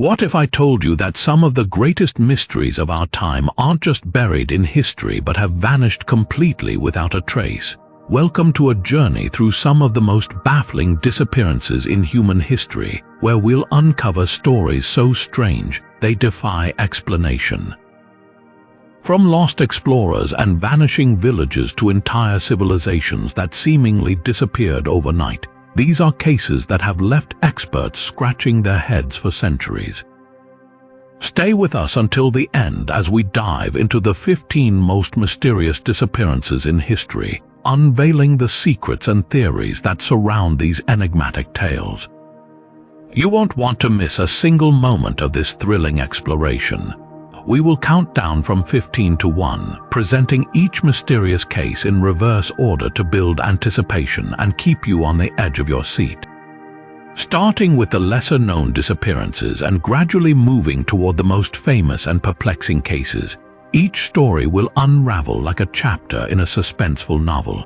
What if I told you that some of the greatest mysteries of our time aren't just buried in history but have vanished completely without a trace? Welcome to a journey through some of the most baffling disappearances in human history, where we'll uncover stories so strange they defy explanation. From lost explorers and vanishing villages to entire civilizations that seemingly disappeared overnight, these are cases that have left experts scratching their heads for centuries. Stay with us until the end as we dive into the 15 most mysterious disappearances in history, unveiling the secrets and theories that surround these enigmatic tales. You won't want to miss a single moment of this thrilling exploration. We will count down from 15 to 1, presenting each mysterious case in reverse order to build anticipation and keep you on the edge of your seat. Starting with the lesser-known disappearances and gradually moving toward the most famous and perplexing cases, each story will unravel like a chapter in a suspenseful novel.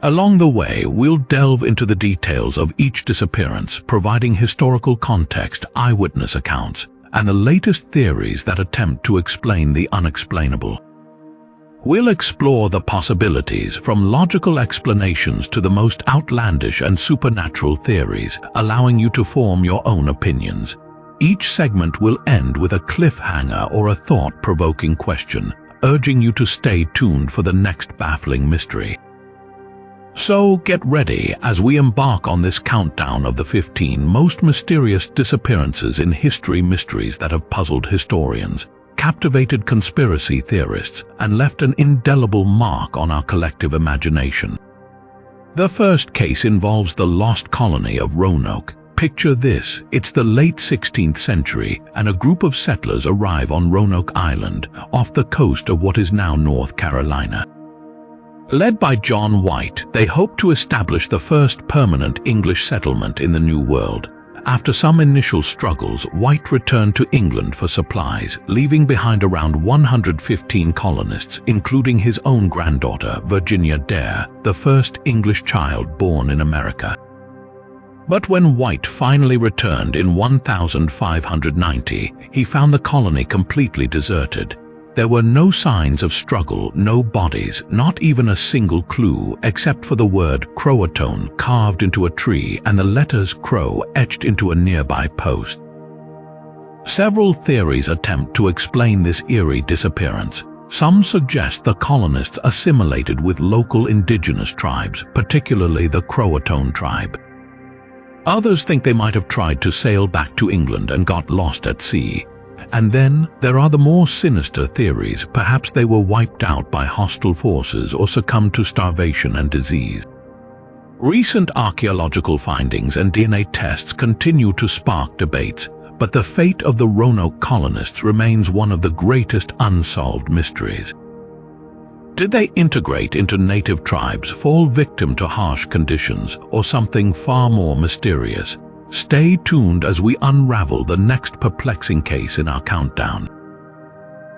Along the way, we'll delve into the details of each disappearance, providing historical context, eyewitness accounts, and the latest theories that attempt to explain the unexplainable. We'll explore the possibilities, from logical explanations to the most outlandish and supernatural theories, allowing you to form your own opinions. Each segment will end with a cliffhanger or a thought-provoking question, urging you to stay tuned for the next baffling mystery. So get ready as we embark on this countdown of the 15 most mysterious disappearances in history, mysteries that have puzzled historians, captivated conspiracy theorists, and left an indelible mark on our collective imagination. The first case involves the Lost Colony of Roanoke. Picture this: it's the late 16th century, and a group of settlers arrive on Roanoke Island, off the coast of what is now North Carolina. Led by John White, they hope to establish the first permanent English settlement in the New World. After some initial struggles, White returned to England for supplies, leaving behind around 115 colonists, including his own granddaughter, Virginia Dare, the first English child born in America. But when White finally returned in 1590, he found the colony completely deserted. There were no signs of struggle, no bodies, not even a single clue, except for the word CROATOAN carved into a tree and the letters CROW etched into a nearby post. Several theories attempt to explain this eerie disappearance. Some suggest the colonists assimilated with local indigenous tribes, particularly the CROATOAN tribe. Others think they might have tried to sail back to England and got lost at sea. And then there are the more sinister theories. Perhaps they were wiped out by hostile forces or succumbed to starvation and disease. Recent archaeological findings and DNA tests continue to spark debates, but the fate of the Roanoke colonists remains one of the greatest unsolved mysteries. Did they integrate into native tribes, fall victim to harsh conditions, or something far more mysterious? Stay tuned as we unravel the next perplexing case in our countdown.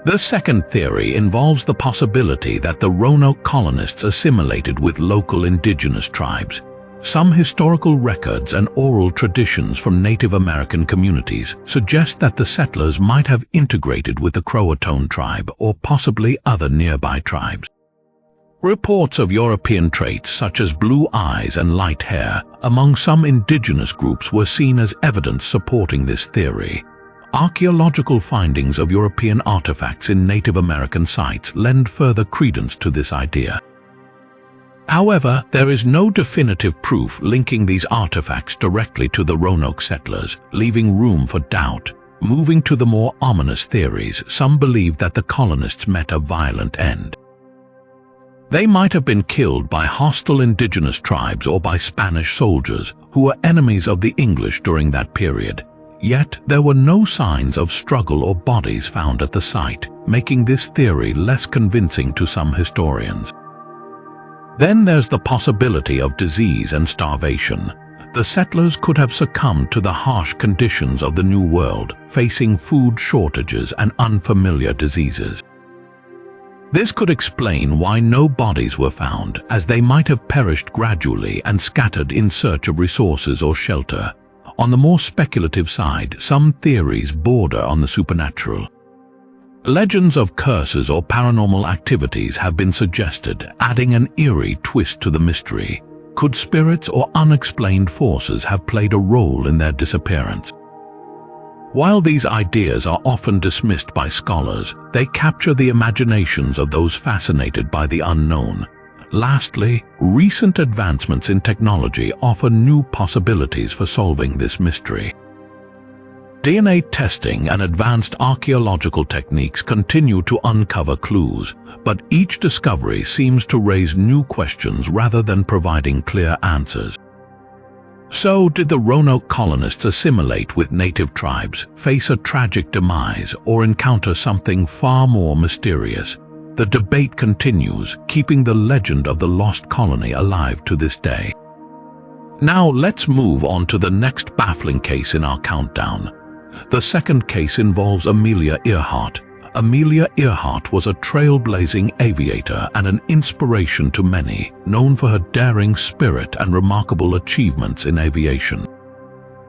The second theory involves the possibility that the Roanoke colonists assimilated with local indigenous tribes. Some historical records and oral traditions from Native American communities suggest that the settlers might have integrated with the CROATOAN tribe or possibly other nearby tribes. Reports of European traits such as blue eyes and light hair among some indigenous groups were seen as evidence supporting this theory. Archaeological findings of European artifacts in Native American sites lend further credence to this idea. However, there is no definitive proof linking these artifacts directly to the Roanoke settlers, leaving room for doubt. Moving to the more ominous theories, some believe that the colonists met a violent end. They might have been killed by hostile indigenous tribes or by Spanish soldiers who were enemies of the English during that period. Yet there were no signs of struggle or bodies found at the site, making this theory less convincing to some historians. Then there's the possibility of disease and starvation. The settlers could have succumbed to the harsh conditions of the New World, facing food shortages and unfamiliar diseases. This could explain why no bodies were found, as they might have perished gradually and scattered in search of resources or shelter. On the more speculative side, some theories border on the supernatural. Legends of curses or paranormal activities have been suggested, adding an eerie twist to the mystery. Could spirits or unexplained forces have played a role in their disappearance? While these ideas are often dismissed by scholars, they capture the imaginations of those fascinated by the unknown. Lastly, recent advancements in technology offer new possibilities for solving this mystery. DNA testing and advanced archaeological techniques continue to uncover clues, but each discovery seems to raise new questions rather than providing clear answers. So, did the Roanoke colonists assimilate with native tribes, face a tragic demise, or encounter something far more mysterious? The debate continues, keeping the legend of the Lost Colony alive to this day. Now let's move on to the next baffling case in our countdown. The second case involves Amelia Earhart. Amelia Earhart was a trailblazing aviator and an inspiration to many, known for her daring spirit and remarkable achievements in aviation.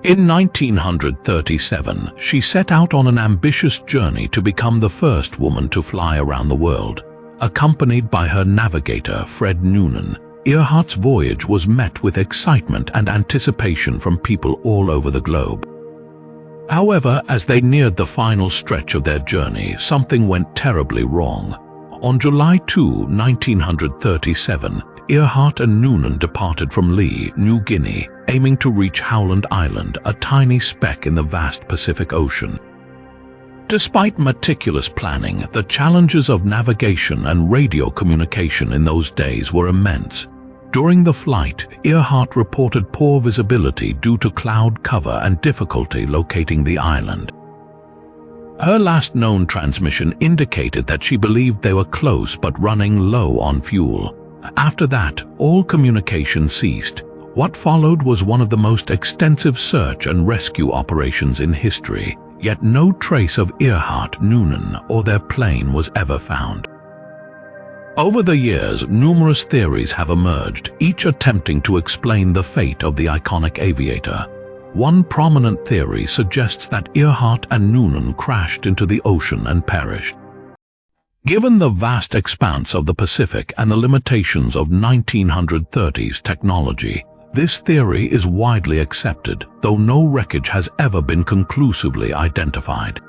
In 1937, she set out on an ambitious journey to become the first woman to fly around the world. Accompanied by her navigator, Fred Noonan, Earhart's voyage was met with excitement and anticipation from people all over the globe. However, as they neared the final stretch of their journey, something went terribly wrong. On July 2, 1937, Earhart and Noonan departed from Lee, New Guinea, aiming to reach Howland Island, a tiny speck in the vast Pacific Ocean. Despite meticulous planning, the challenges of navigation and radio communication in those days were immense. During the flight, Earhart reported poor visibility due to cloud cover and difficulty locating the island. Her last known transmission indicated that she believed they were close but running low on fuel. After that, all communication ceased. What followed was one of the most extensive search and rescue operations in history, yet no trace of Earhart, Noonan, or their plane was ever found. Over the years, numerous theories have emerged, each attempting to explain the fate of the iconic aviator. One prominent theory suggests that Earhart and Noonan crashed into the ocean and perished. Given the vast expanse of the Pacific and the limitations of 1930s technology, this theory is widely accepted, though no wreckage has ever been conclusively identified.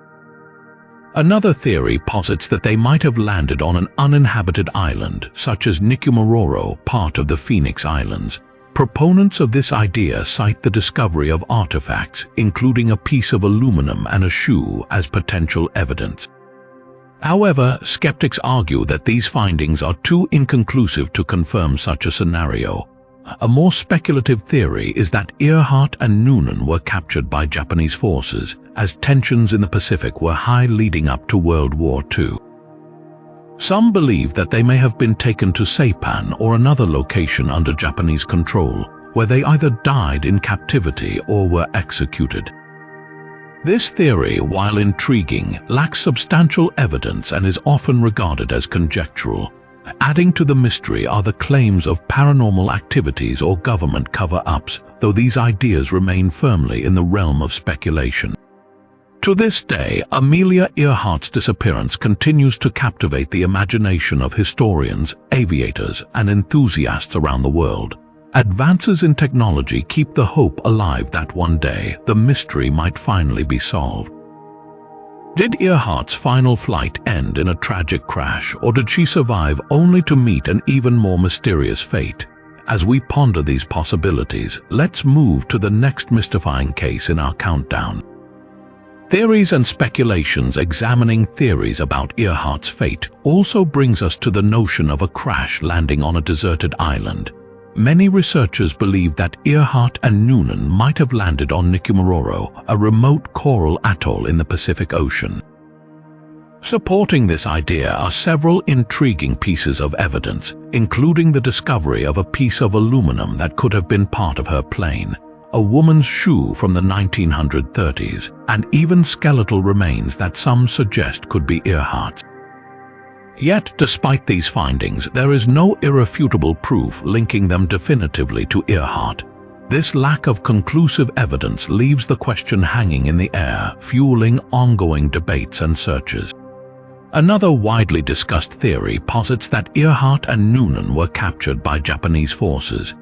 Another theory posits that they might have landed on an uninhabited island, such as Nicumaroro, part of the Phoenix Islands. Proponents of this idea cite the discovery of artifacts, including a piece of aluminum and a shoe, as potential evidence. However, skeptics argue that these findings are too inconclusive to confirm such a scenario. A more speculative theory is that Earhart and Noonan were captured by Japanese forces, as tensions in the Pacific were high leading up to World War II. Some believe that they may have been taken to Saipan or another location under Japanese control, where they either died in captivity or were executed. This theory, while intriguing, lacks substantial evidence and is often regarded as conjectural. Adding to the mystery are the claims of paranormal activities or government cover-ups, though these ideas remain firmly in the realm of speculation. To this day, Amelia Earhart's disappearance continues to captivate the imagination of historians, aviators, and enthusiasts around the world. Advances in technology keep the hope alive that one day the mystery might finally be solved. Did Earhart's final flight end in a tragic crash, or did she survive only to meet an even more mysterious fate? As we ponder these possibilities, let's move to the next mystifying case in our countdown. Theories and speculations examining theories about Earhart's fate also brings us to the notion of a crash landing on a deserted island. Many researchers believe that Earhart and Noonan might have landed on Nicumaroro, a remote coral atoll in the Pacific Ocean. Supporting this idea are several intriguing pieces of evidence, including the discovery of a piece of aluminum that could have been part of her plane, a woman's shoe from the 1930s, and even skeletal remains that some suggest could be Earhart's. Yet, despite these findings, there is no irrefutable proof linking them definitively to Earhart. This lack of conclusive evidence leaves the question hanging in the air, fueling ongoing debates and searches. Another widely discussed theory posits that Earhart and Noonan were captured by Japanese forces.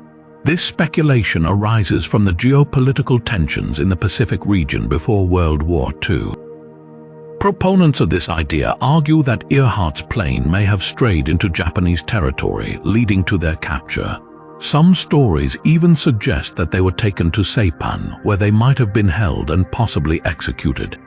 This speculation arises from the geopolitical tensions in the Pacific region before World War II. Proponents of this idea argue that Earhart's plane may have strayed into Japanese territory, leading to their capture. Some stories even suggest that they were taken to Saipan, where they might have been held and possibly executed.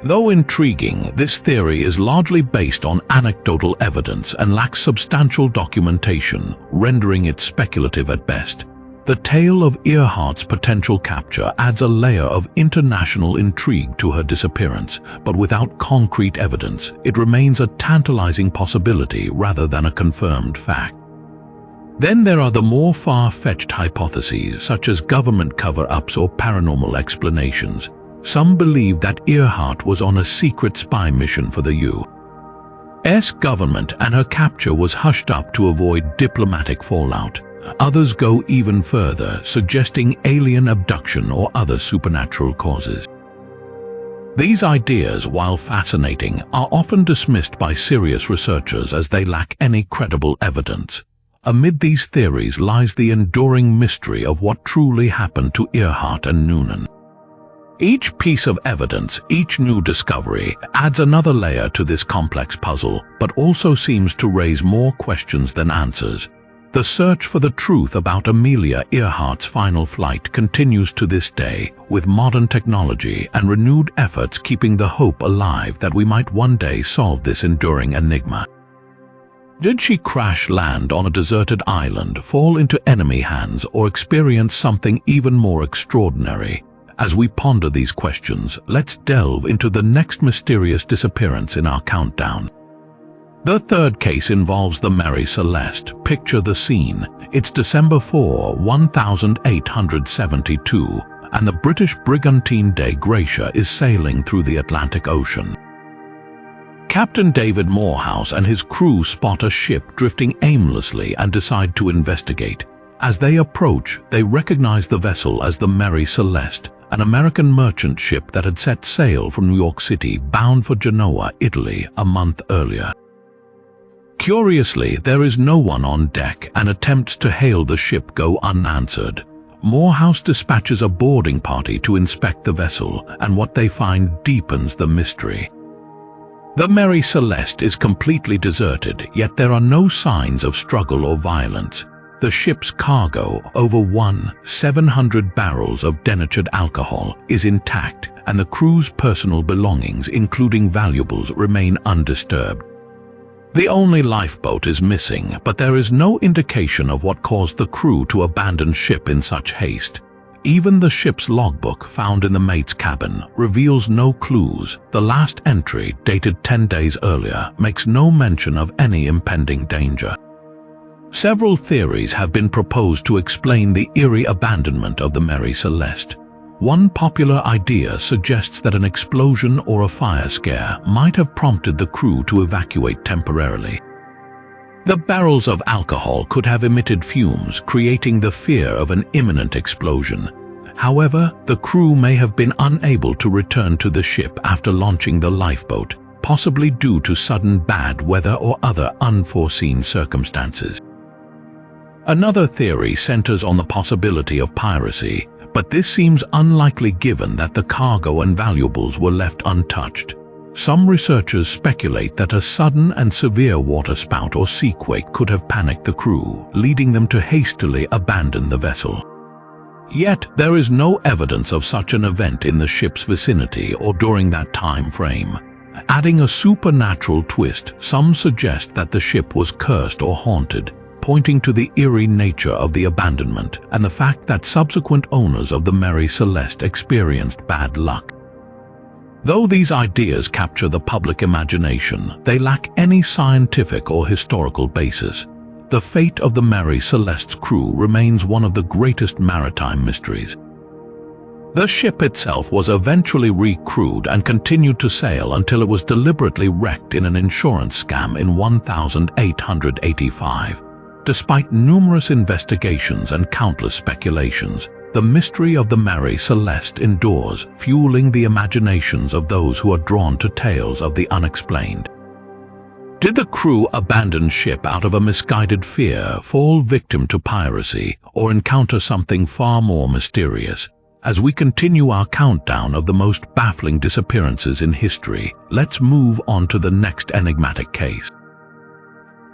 Though intriguing, this theory is largely based on anecdotal evidence and lacks substantial documentation, rendering it speculative at best. The tale of Earhart's potential capture adds a layer of international intrigue to her disappearance, but without concrete evidence, it remains a tantalizing possibility rather than a confirmed fact. Then there are the more far-fetched hypotheses, such as government cover-ups or paranormal explanations. Some believe that Earhart was on a secret spy mission for the U.S. government and her capture was hushed up to avoid diplomatic fallout. Others go even further, suggesting alien abduction or other supernatural causes. These ideas, while fascinating, are often dismissed by serious researchers as they lack any credible evidence. Amid these theories lies the enduring mystery of what truly happened to Earhart and Noonan. Each piece of evidence, each new discovery, adds another layer to this complex puzzle, but also seems to raise more questions than answers. The search for the truth about Amelia Earhart's final flight continues to this day, with modern technology and renewed efforts keeping the hope alive that we might one day solve this enduring enigma. Did she crash land on a deserted island, fall into enemy hands, or experience something even more extraordinary? As we ponder these questions, let's delve into the next mysterious disappearance in our countdown. The third case involves the Mary Celeste. Picture the scene. It's December 4, 1872, and the British brigantine de Gracia is sailing through the Atlantic Ocean. Captain David Morehouse and his crew spot a ship drifting aimlessly and decide to investigate. As they approach, they recognize the vessel as the Mary Celeste, an American merchant ship that had set sail from New York City bound for Genoa, Italy, a month earlier. Curiously, there is no one on deck, and attempts to hail the ship go unanswered. Morehouse dispatches a boarding party to inspect the vessel, and what they find deepens the mystery. The Mary Celeste is completely deserted, yet there are no signs of struggle or violence. The ship's cargo, over 700 barrels of denatured alcohol, is intact, and the crew's personal belongings, including valuables, remain undisturbed. The only lifeboat is missing, but there is no indication of what caused the crew to abandon ship in such haste. Even the ship's logbook, found in the mate's cabin, reveals no clues. The last entry, dated 10 days earlier, makes no mention of any impending danger. Several theories have been proposed to explain the eerie abandonment of the Mary Celeste. One popular idea suggests that an explosion or a fire scare might have prompted the crew to evacuate temporarily. The barrels of alcohol could have emitted fumes, creating the fear of an imminent explosion. However, the crew may have been unable to return to the ship after launching the lifeboat, possibly due to sudden bad weather or other unforeseen circumstances. Another theory centers on the possibility of piracy, but this seems unlikely given that the cargo and valuables were left untouched. Some researchers speculate that a sudden and severe waterspout or seaquake could have panicked the crew, leading them to hastily abandon the vessel. Yet, there is no evidence of such an event in the ship's vicinity or during that time frame. Adding a supernatural twist, some suggest that the ship was cursed or haunted, pointing to the eerie nature of the abandonment and the fact that subsequent owners of the Mary Celeste experienced bad luck. Though these ideas capture the public imagination, they lack any scientific or historical basis. The fate of the Mary Celeste's crew remains one of the greatest maritime mysteries. The ship itself was eventually recrewed and continued to sail until it was deliberately wrecked in an insurance scam in 1885. Despite numerous investigations and countless speculations, the mystery of the Mary Celeste endures, fueling the imaginations of those who are drawn to tales of the unexplained. Did the crew abandon ship out of a misguided fear, fall victim to piracy, or encounter something far more mysterious? As we continue our countdown of the most baffling disappearances in history, let's move on to the next enigmatic case.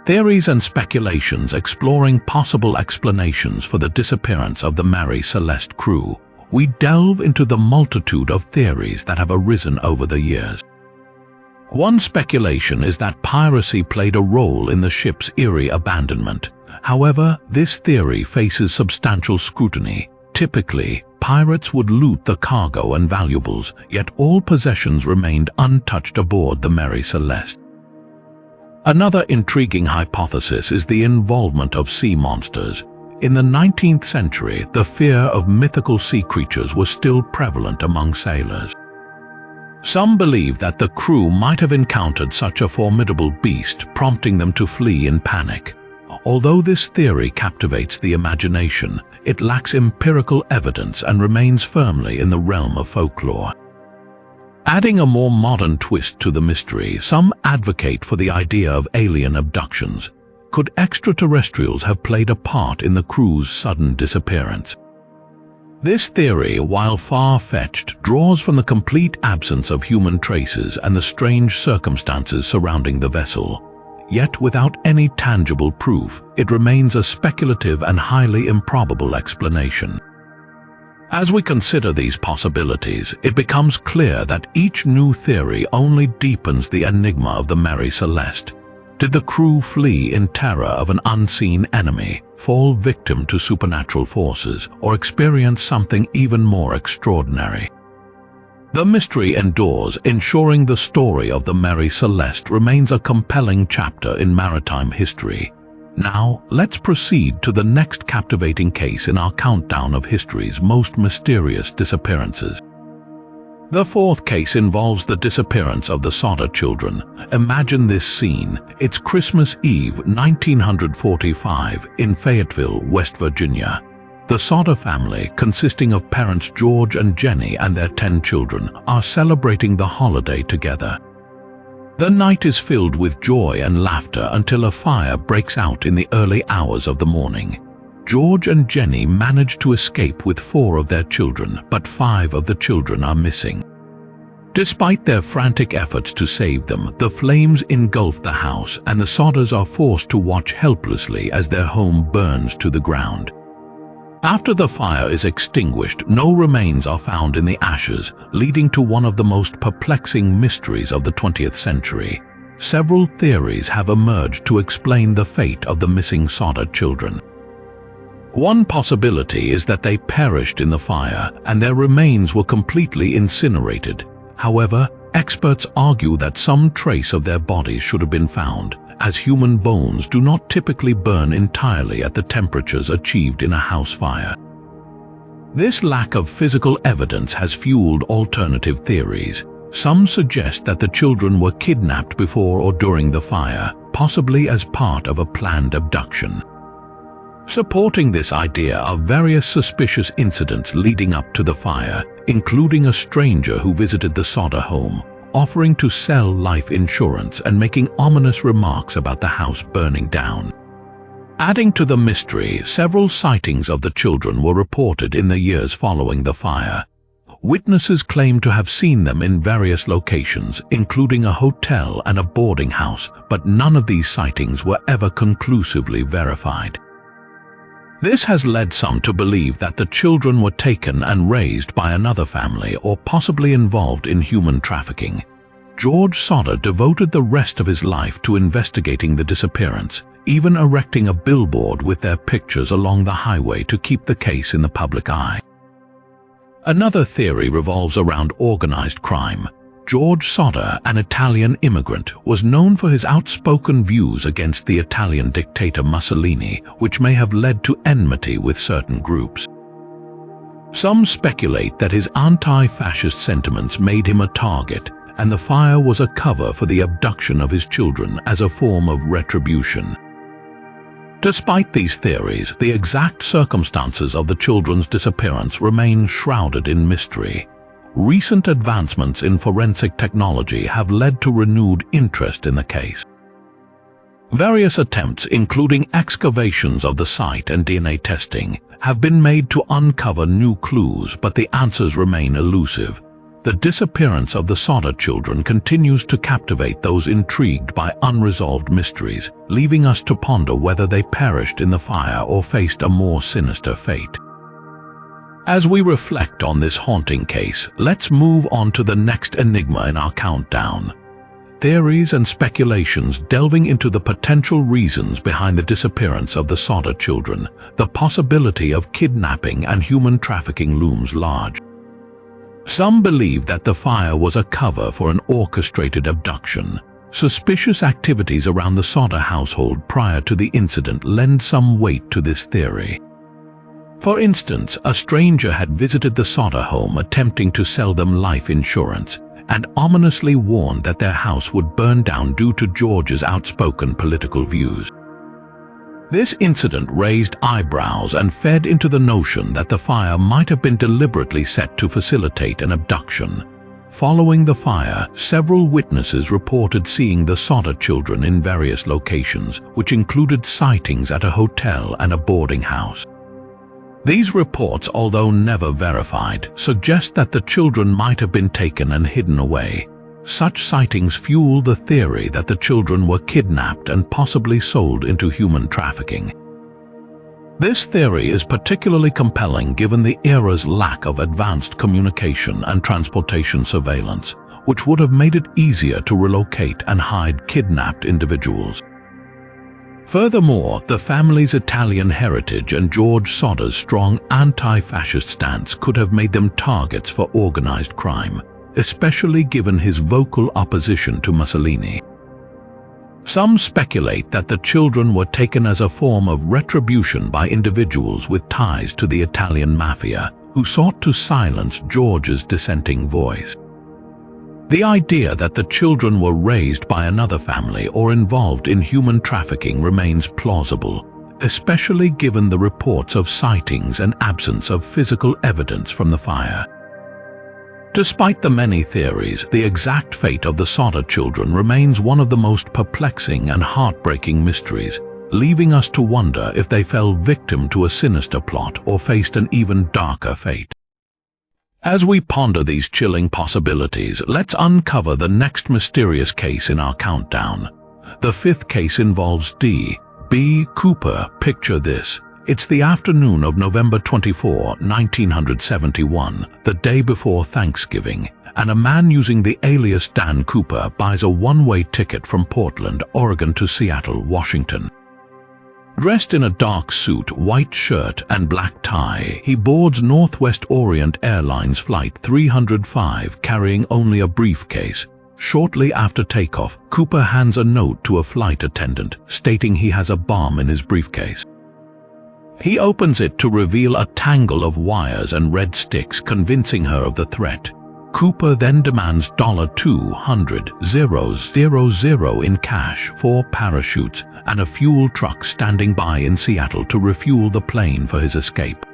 Theories and speculations exploring possible explanations for the disappearance of the Mary Celeste crew. We delve into the multitude of theories that have arisen over the years. One speculation is that piracy played a role in the ship's eerie abandonment. However, this theory faces substantial scrutiny. Typically, pirates would loot the cargo and valuables, yet all possessions remained untouched aboard the Mary Celeste. Another intriguing hypothesis is the involvement of sea monsters. In the 19th century, the fear of mythical sea creatures was still prevalent among sailors. Some believe that the crew might have encountered such a formidable beast, prompting them to flee in panic. Although this theory captivates the imagination, it lacks empirical evidence and remains firmly in the realm of folklore. Adding a more modern twist to the mystery, some advocate for the idea of alien abductions. Could extraterrestrials have played a part in the crew's sudden disappearance? This theory, while far-fetched, draws from the complete absence of human traces and the strange circumstances surrounding the vessel. Yet without any tangible proof, it remains a speculative and highly improbable explanation. As we consider these possibilities, it becomes clear that each new theory only deepens the enigma of the Mary Celeste. Did the crew flee in terror of an unseen enemy, fall victim to supernatural forces, or experience something even more extraordinary? The mystery endures, ensuring the story of the Mary Celeste remains a compelling chapter in maritime history. Now, let's proceed to the next captivating case in our countdown of history's most mysterious disappearances. The fourth case involves the disappearance of the Sodder children. Imagine this scene. It's Christmas Eve, 1945, in Fayetteville, West Virginia. The Sodder family, consisting of parents George and Jenny and their 10 children, are celebrating the holiday together. The night is filled with joy and laughter until a fire breaks out in the early hours of the morning. George and Jenny manage to escape with 4 of their children, but 5 of the children are missing. Despite their frantic efforts to save them, the flames engulf the house and the Sodders are forced to watch helplessly as their home burns to the ground. After the fire is extinguished, no remains are found in the ashes, leading to one of the most perplexing mysteries of the 20th century. Several theories have emerged to explain the fate of the missing Sodder children. One possibility is that they perished in the fire and their remains were completely incinerated. However, experts argue that some trace of their bodies should have been found, as human bones do not typically burn entirely at the temperatures achieved in a house fire. This lack of physical evidence has fueled alternative theories. Some suggest that the children were kidnapped before or during the fire, possibly as part of a planned abduction. Supporting this idea are various suspicious incidents leading up to the fire, including a stranger who visited the Sodder home, offering to sell life insurance and making ominous remarks about the house burning down. Adding to the mystery, several sightings of the children were reported in the years following the fire. Witnesses claim to have seen them in various locations, including a hotel and a boarding house, but none of these sightings were ever conclusively verified. This has led some to believe that the children were taken and raised by another family or possibly involved in human trafficking. George Sodder devoted the rest of his life to investigating the disappearance, even erecting a billboard with their pictures along the highway to keep the case in the public eye. Another theory revolves around organized crime. George Sodder, an Italian immigrant, was known for his outspoken views against the Italian dictator Mussolini, which may have led to enmity with certain groups. Some speculate that his anti-fascist sentiments made him a target, and the fire was a cover for the abduction of his children as a form of retribution. Despite these theories, the exact circumstances of the children's disappearance remain shrouded in mystery. Recent advancements in forensic technology have led to renewed interest in the case. Various attempts, including excavations of the site and DNA testing, have been made to uncover new clues, but the answers remain elusive. The disappearance of the Sodder children continues to captivate those intrigued by unresolved mysteries, leaving us to ponder whether they perished in the fire or faced a more sinister fate. As we reflect on this haunting case, let's move on to the next enigma in our countdown. Theories and speculations delving into the potential reasons behind the disappearance of the Sodder children. The possibility of kidnapping and human trafficking looms large. Some believe that the fire was a cover for an orchestrated abduction. Suspicious activities around the Sodder household prior to the incident lend some weight to this theory. For instance, a stranger had visited the Sodder home attempting to sell them life insurance, and ominously warned that their house would burn down due to George's outspoken political views. This incident raised eyebrows and fed into the notion that the fire might have been deliberately set to facilitate an abduction. Following the fire, several witnesses reported seeing the Sodder children in various locations, which included sightings at a hotel and a boarding house. These reports, although never verified, suggest that the children might have been taken and hidden away. Such sightings fuel the theory that the children were kidnapped and possibly sold into human trafficking. This theory is particularly compelling given the era's lack of advanced communication and transportation surveillance, which would have made it easier to relocate and hide kidnapped individuals. Furthermore, the family's Italian heritage and George Sodder's strong anti-fascist stance could have made them targets for organized crime, especially given his vocal opposition to Mussolini. Some speculate that the children were taken as a form of retribution by individuals with ties to the Italian mafia, who sought to silence George's dissenting voice. The idea that the children were raised by another family or involved in human trafficking remains plausible, especially given the reports of sightings and absence of physical evidence from the fire. Despite the many theories, the exact fate of the Sodder children remains one of the most perplexing and heartbreaking mysteries, leaving us to wonder if they fell victim to a sinister plot or faced an even darker fate. As we ponder these chilling possibilities, let's uncover the next mysterious case in our countdown. The fifth case involves D.B. Cooper. Picture this. It's the afternoon of November 24, 1971, the day before Thanksgiving, and a man using the alias Dan Cooper buys a one-way ticket from Portland, Oregon to Seattle, Washington. Dressed in a dark suit, white shirt, and black tie, he boards Northwest Orient Airlines Flight 305 carrying only a briefcase. Shortly after takeoff, Cooper hands a note to a flight attendant, stating he has a bomb in his briefcase. He opens it to reveal a tangle of wires and red sticks, convincing her of the threat. Cooper then demands $200,000 in cash, 4 parachutes, and a fuel truck standing by in Seattle to refuel the plane for his escape.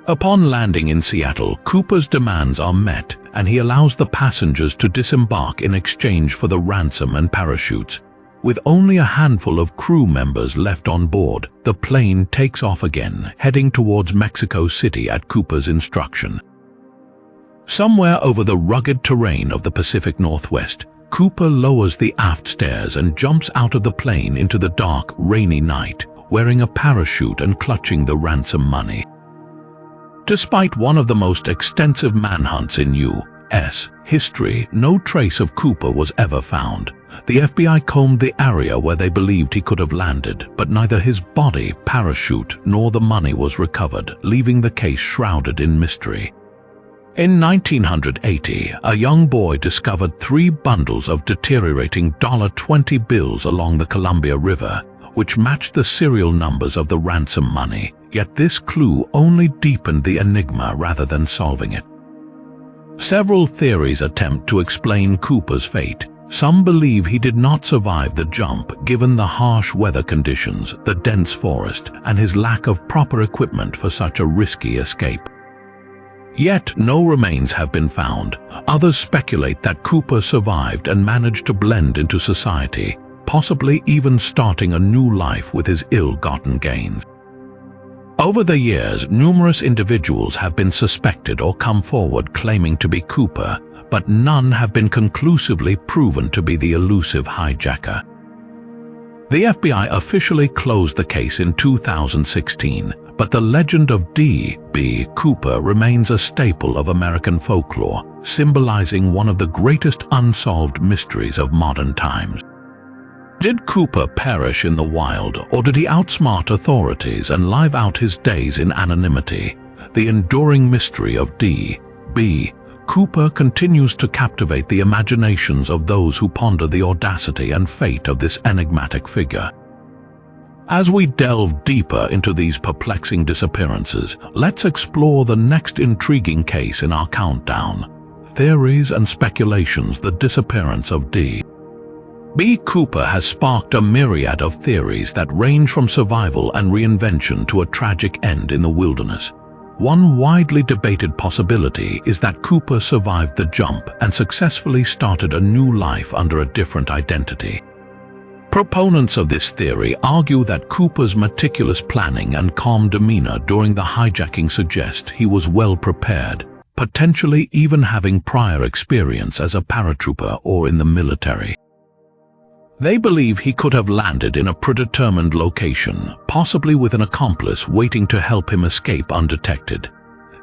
Upon landing in Seattle, Cooper's demands are met, and he allows the passengers to disembark in exchange for the ransom and parachutes. With only a handful of crew members left on board, the plane takes off again, heading towards Mexico City at Cooper's instruction. Somewhere over the rugged terrain of the Pacific Northwest, Cooper lowers the aft stairs and jumps out of the plane into the dark, rainy night, wearing a parachute and clutching the ransom money. Despite one of the most extensive manhunts in U.S. history, no trace of Cooper was ever found. The FBI combed the area where they believed he could have landed, but neither his body, parachute, nor the money was recovered, leaving the case shrouded in mystery. In 1980, a young boy discovered 3 bundles of deteriorating $20 bills along the Columbia River, which matched the serial numbers of the ransom money, yet this clue only deepened the enigma rather than solving it. Several theories attempt to explain Cooper's fate, Some believe he did not survive the jump given the harsh weather conditions, the dense forest, and his lack of proper equipment for such a risky escape. Yet no remains have been found. Others speculate that Cooper survived and managed to blend into society, possibly even starting a new life with his ill-gotten gains. Over the years, numerous individuals have been suspected or come forward claiming to be Cooper, but none have been conclusively proven to be the elusive hijacker. The FBI officially closed the case in 2016, but the legend of D.B. Cooper remains a staple of American folklore, symbolizing one of the greatest unsolved mysteries of modern times. Did Cooper perish in the wild, or did he outsmart authorities and live out his days in anonymity? The enduring mystery of D.B. Cooper continues to captivate the imaginations of those who ponder the audacity and fate of this enigmatic figure. As we delve deeper into these perplexing disappearances, let's explore the next intriguing case in our countdown. Theories and speculations: the disappearance of D.B. Cooper has sparked a myriad of theories that range from survival and reinvention to a tragic end in the wilderness. One widely debated possibility is that Cooper survived the jump and successfully started a new life under a different identity. Proponents of this theory argue that Cooper's meticulous planning and calm demeanor during the hijacking suggest he was well prepared, potentially even having prior experience as a paratrooper or in the military. They believe he could have landed in a predetermined location, possibly with an accomplice waiting to help him escape undetected.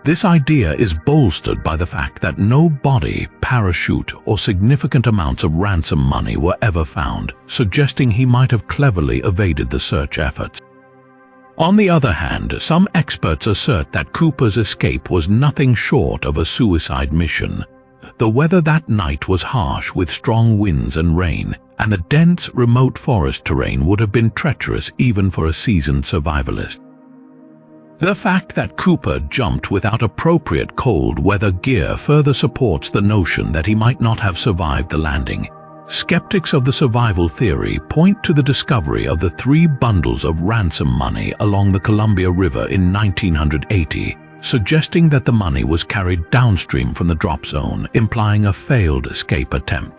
This idea is bolstered by the fact that no body, parachute, or significant amounts of ransom money were ever found, suggesting he might have cleverly evaded the search efforts. On the other hand, some experts assert that Cooper's escape was nothing short of a suicide mission. The weather that night was harsh with strong winds and rain, and the dense, remote forest terrain would have been treacherous even for a seasoned survivalist. The fact that Cooper jumped without appropriate cold weather gear further supports the notion that he might not have survived the landing. Skeptics of the survival theory point to the discovery of the 3 bundles of ransom money along the Columbia River in 1980, suggesting that the money was carried downstream from the drop zone, implying a failed escape attempt.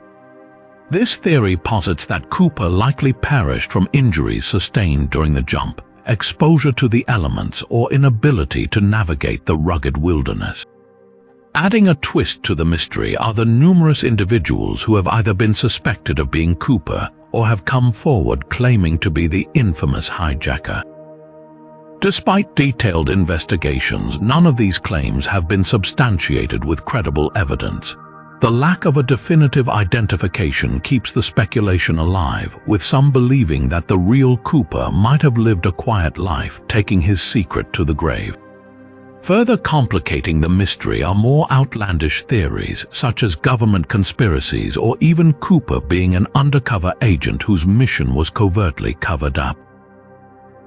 This theory posits that Cooper likely perished from injuries sustained during the jump, exposure to the elements, or inability to navigate the rugged wilderness. Adding a twist to the mystery are the numerous individuals who have either been suspected of being Cooper or have come forward claiming to be the infamous hijacker. Despite detailed investigations, none of these claims have been substantiated with credible evidence. The lack of a definitive identification keeps the speculation alive, with some believing that the real Cooper might have lived a quiet life, taking his secret to the grave. Further complicating the mystery are more outlandish theories, such as government conspiracies or even Cooper being an undercover agent whose mission was covertly covered up.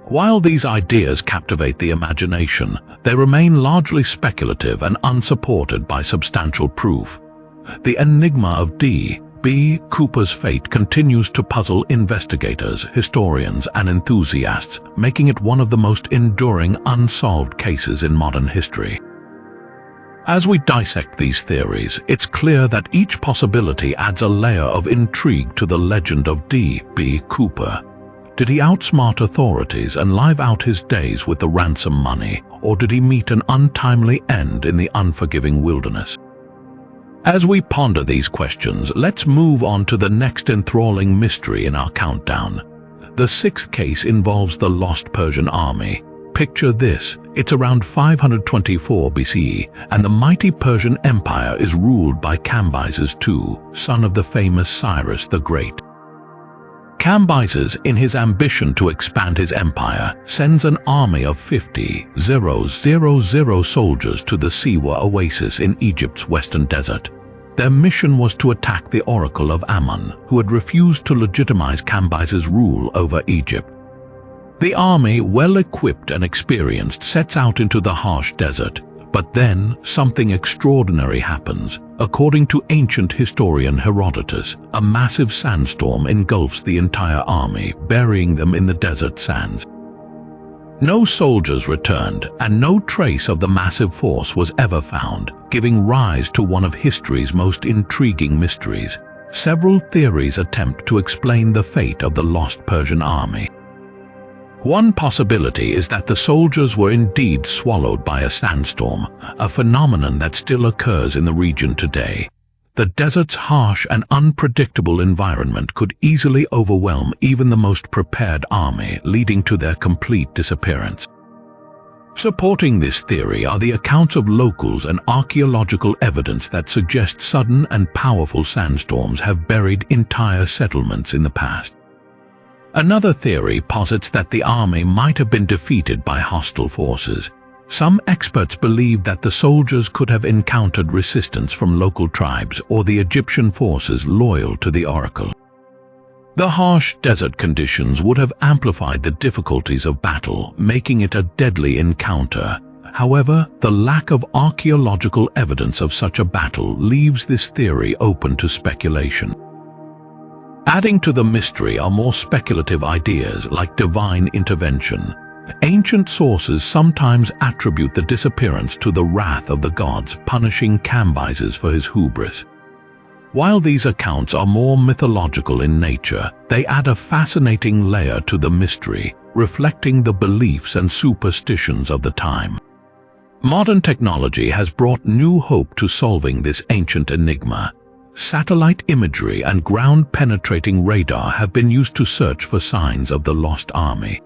While these ideas captivate the imagination, they remain largely speculative and unsupported by substantial proof. The enigma of D.B. Cooper's fate continues to puzzle investigators, historians, and enthusiasts, making it one of the most enduring unsolved cases in modern history. As we dissect these theories, it's clear that each possibility adds a layer of intrigue to the legend of D.B. Cooper. Did he outsmart authorities and live out his days with the ransom money, or did he meet an untimely end in the unforgiving wilderness? As we ponder these questions, let's move on to the next enthralling mystery in our countdown. The 6th case involves the lost Persian army. Picture this: it's around 524 BCE, and the mighty Persian Empire is ruled by Cambyses II, son of the famous Cyrus the Great. Cambyses, in his ambition to expand his empire, sends an army of 50,000 soldiers to the Siwa oasis in Egypt's western desert. Their mission was to attack the oracle of Ammon, who had refused to legitimize Cambyses' rule over Egypt. The army, well equipped and experienced, sets out into the harsh desert. But then, something extraordinary happens. According to ancient historian Herodotus, a massive sandstorm engulfs the entire army, burying them in the desert sands. No soldiers returned, and no trace of the massive force was ever found, giving rise to one of history's most intriguing mysteries. Several theories attempt to explain the fate of the lost Persian army. One possibility is that the soldiers were indeed swallowed by a sandstorm, a phenomenon that still occurs in the region today. The desert's harsh and unpredictable environment could easily overwhelm even the most prepared army, leading to their complete disappearance. Supporting this theory are the accounts of locals and archaeological evidence that suggest sudden and powerful sandstorms have buried entire settlements in the past. Another theory posits that the army might have been defeated by hostile forces. Some experts believe that the soldiers could have encountered resistance from local tribes or the Egyptian forces loyal to the oracle. The harsh desert conditions would have amplified the difficulties of battle, making it a deadly encounter. However, the lack of archaeological evidence of such a battle leaves this theory open to speculation. Adding to the mystery are more speculative ideas like divine intervention. Ancient sources sometimes attribute the disappearance to the wrath of the gods punishing Cambyses for his hubris. While these accounts are more mythological in nature, they add a fascinating layer to the mystery, reflecting the beliefs and superstitions of the time. Modern technology has brought new hope to solving this ancient enigma. Satellite imagery and ground-penetrating radar have been used to search for signs of the lost army.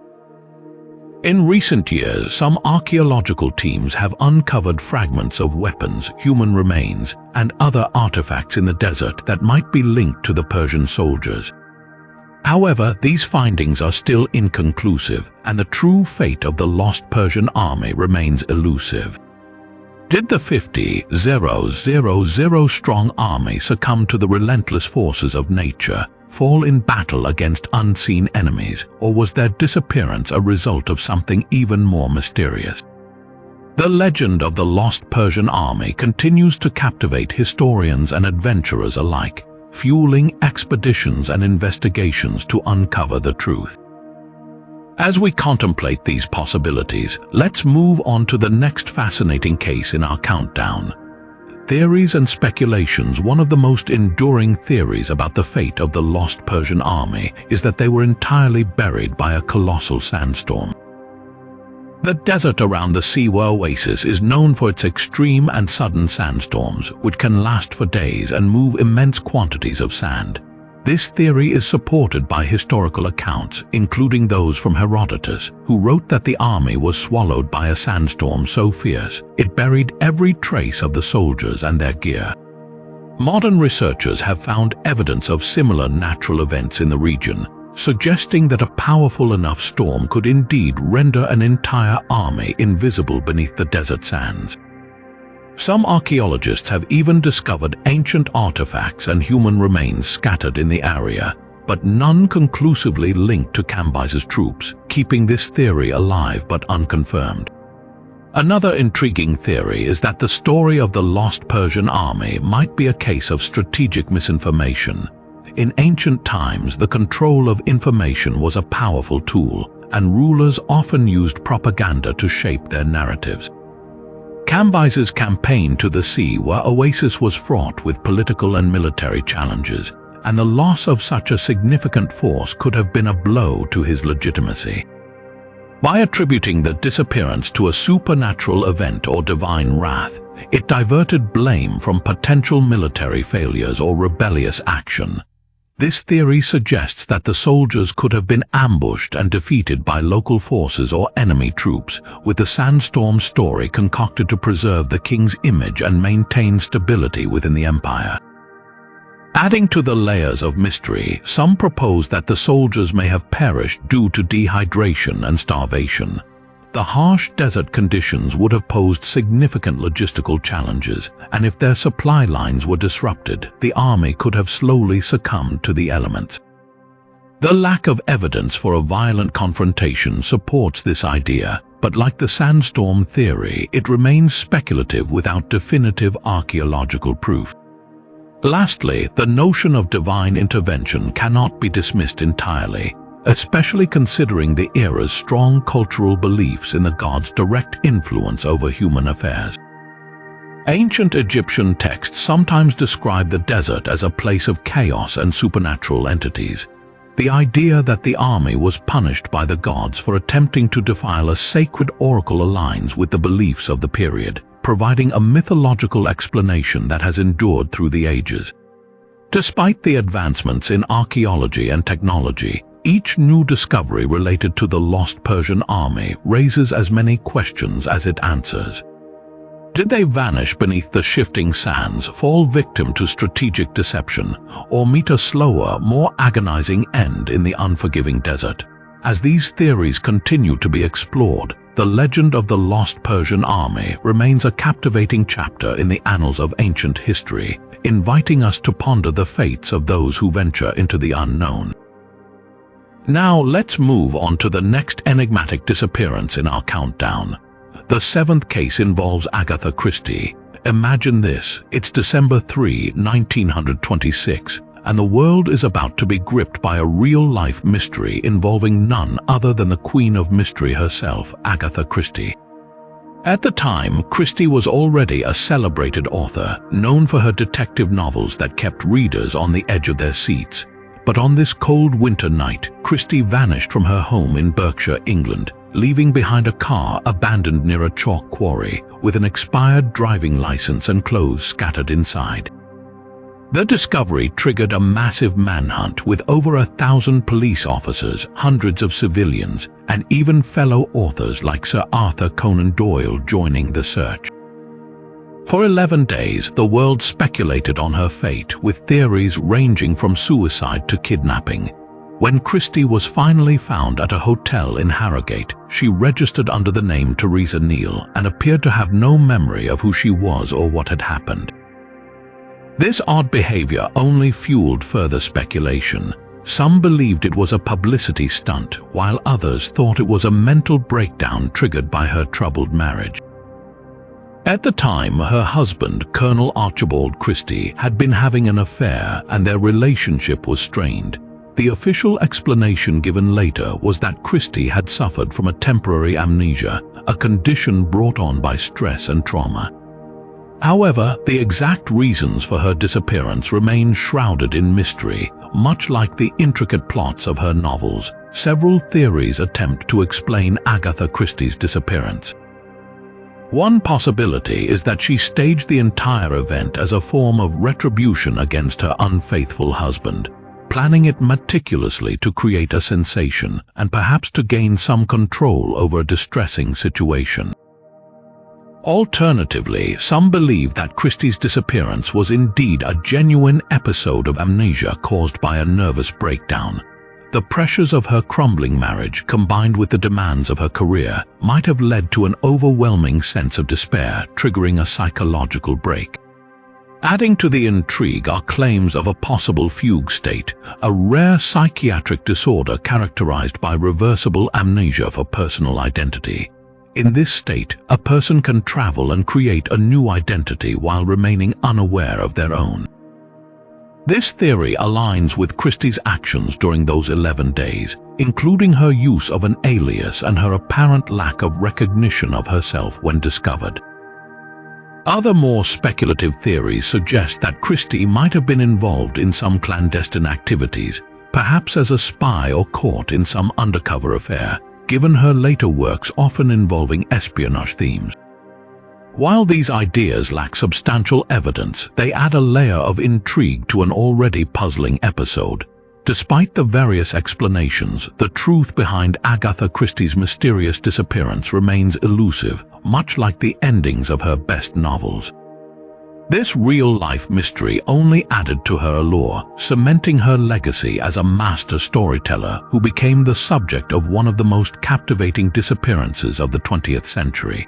In recent years, some archaeological teams have uncovered fragments of weapons, human remains, and other artifacts in the desert that might be linked to the Persian soldiers. However, these findings are still inconclusive, and the true fate of the lost Persian army remains elusive. Did the 50,000-strong army succumb to the relentless forces of nature, fall in battle against unseen enemies, or was their disappearance a result of something even more mysterious? The legend of the lost Persian army continues to captivate historians and adventurers alike, fueling expeditions and investigations to uncover the truth. As we contemplate these possibilities, let's move on to the next fascinating case in our countdown. Theories and speculations. One of the most enduring theories about the fate of the lost Persian army is that they were entirely buried by a colossal sandstorm. The desert around the Siwa oasis is known for its extreme and sudden sandstorms, which can last for days and move immense quantities of sand. This theory is supported by historical accounts, including those from Herodotus, who wrote that the army was swallowed by a sandstorm so fierce it buried every trace of the soldiers and their gear. Modern researchers have found evidence of similar natural events in the region, suggesting that a powerful enough storm could indeed render an entire army invisible beneath the desert sands. Some archaeologists have even discovered ancient artifacts and human remains scattered in the area, but none conclusively linked to Cambyses' troops, keeping this theory alive but unconfirmed. Another intriguing theory is that the story of the lost Persian army might be a case of strategic misinformation. In ancient times, the control of information was a powerful tool, and rulers often used propaganda to shape their narratives. Cambyses' campaign to the Siwa oasis was fraught with political and military challenges, and the loss of such a significant force could have been a blow to his legitimacy. By attributing the disappearance to a supernatural event or divine wrath, it diverted blame from potential military failures or rebellious action. This theory suggests that the soldiers could have been ambushed and defeated by local forces or enemy troops, with the sandstorm story concocted to preserve the king's image and maintain stability within the empire. Adding to the layers of mystery, some propose that the soldiers may have perished due to dehydration and starvation. The harsh desert conditions would have posed significant logistical challenges, and if their supply lines were disrupted, the army could have slowly succumbed to the elements. The lack of evidence for a violent confrontation supports this idea, but like the sandstorm theory, it remains speculative without definitive archaeological proof. Lastly, the notion of divine intervention cannot be dismissed entirely, especially considering the era's strong cultural beliefs in the gods' direct influence over human affairs. Ancient Egyptian texts sometimes describe the desert as a place of chaos and supernatural entities. The idea that the army was punished by the gods for attempting to defile a sacred oracle aligns with the beliefs of the period, providing a mythological explanation that has endured through the ages. Despite the advancements in archaeology and technology, each new discovery related to the lost Persian army raises as many questions as it answers. Did they vanish beneath the shifting sands, fall victim to strategic deception, or meet a slower, more agonizing end in the unforgiving desert? As these theories continue to be explored, the legend of the lost Persian army remains a captivating chapter in the annals of ancient history, inviting us to ponder the fates of those who venture into the unknown. Now let's move on to the next enigmatic disappearance in our countdown. The seventh case involves Agatha Christie. Imagine this, it's December 3, 1926, and the world is about to be gripped by a real-life mystery involving none other than the Queen of Mystery herself, Agatha Christie. At the time, Christie was already a celebrated author, known for her detective novels that kept readers on the edge of their seats. But on this cold winter night, Christie vanished from her home in Berkshire, England, leaving behind a car abandoned near a chalk quarry with an expired driving license and clothes scattered inside. The discovery triggered a massive manhunt with over 1,000 police officers, hundreds of civilians, and even fellow authors like Sir Arthur Conan Doyle joining the search. For 11 days, the world speculated on her fate, with theories ranging from suicide to kidnapping. When Christie was finally found at a hotel in Harrogate, she registered under the name Teresa Neal and appeared to have no memory of who she was or what had happened. This odd behavior only fueled further speculation. Some believed it was a publicity stunt, while others thought it was a mental breakdown triggered by her troubled marriage. At the time, her husband, Colonel Archibald Christie, had been having an affair and their relationship was strained. The official explanation given later was that Christie had suffered from a temporary amnesia, a condition brought on by stress and trauma. However, the exact reasons for her disappearance remain shrouded in mystery, much like the intricate plots of her novels. Several theories attempt to explain Agatha Christie's disappearance. One possibility is that she staged the entire event as a form of retribution against her unfaithful husband, planning it meticulously to create a sensation and perhaps to gain some control over a distressing situation. Alternatively, some believe that Christie's disappearance was indeed a genuine episode of amnesia caused by a nervous breakdown. The pressures of her crumbling marriage, combined with the demands of her career, might have led to an overwhelming sense of despair, triggering a psychological break. Adding to the intrigue are claims of a possible fugue state, a rare psychiatric disorder characterized by reversible amnesia for personal identity. In this state, a person can travel and create a new identity while remaining unaware of their own. This theory aligns with Christie's actions during those 11 days, including her use of an alias and her apparent lack of recognition of herself when discovered. Other more speculative theories suggest that Christie might have been involved in some clandestine activities, perhaps as a spy or caught in some undercover affair, given her later works often involving espionage themes. While these ideas lack substantial evidence, they add a layer of intrigue to an already puzzling episode. Despite the various explanations, the truth behind Agatha Christie's mysterious disappearance remains elusive, much like the endings of her best novels. This real-life mystery only added to her allure, cementing her legacy as a master storyteller who became the subject of one of the most captivating disappearances of the 20th century.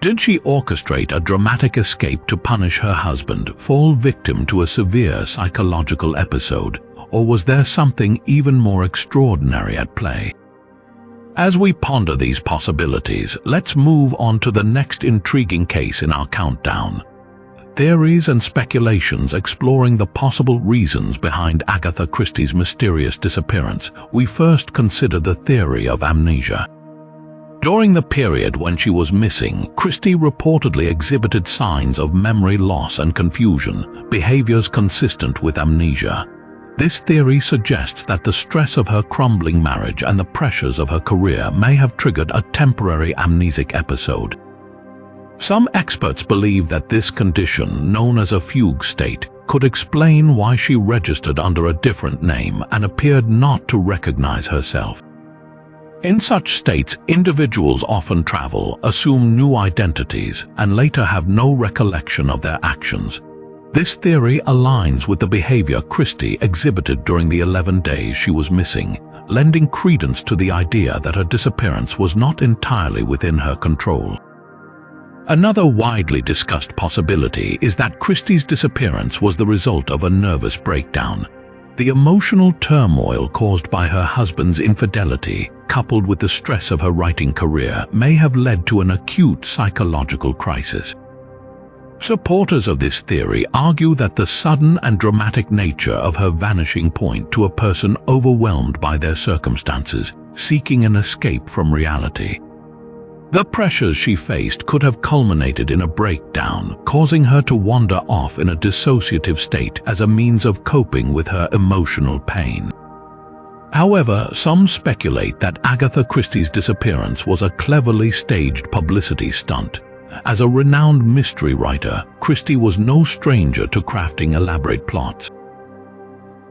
Did she orchestrate a dramatic escape to punish her husband, fall victim to a severe psychological episode, or was there something even more extraordinary at play? As we ponder these possibilities, let's move on to the next intriguing case in our countdown. theories and speculations exploring the possible reasons behind Agatha Christie's mysterious disappearance, we first consider the theory of amnesia. During the period when she was missing, Christie reportedly exhibited signs of memory loss and confusion, behaviors consistent with amnesia. This theory suggests that the stress of her crumbling marriage and the pressures of her career may have triggered a temporary amnesic episode. Some experts believe that this condition, known as a fugue state, could explain why she registered under a different name and appeared not to recognize herself. In such states, individuals often travel, assume new identities, and later have no recollection of their actions. This theory aligns with the behavior Christie exhibited during the 11 days she was missing, lending credence to the idea that her disappearance was not entirely within her control. Another widely discussed possibility is that Christie's disappearance was the result of a nervous breakdown. The emotional turmoil caused by her husband's infidelity, coupled with the stress of her writing career, may have led to an acute psychological crisis. Supporters of this theory argue that the sudden and dramatic nature of her vanishing point to a person overwhelmed by their circumstances, seeking an escape from reality. The pressures she faced could have culminated in a breakdown, causing her to wander off in a dissociative state as a means of coping with her emotional pain. However, some speculate that Agatha Christie's disappearance was a cleverly staged publicity stunt. As a renowned mystery writer, Christie was no stranger to crafting elaborate plots.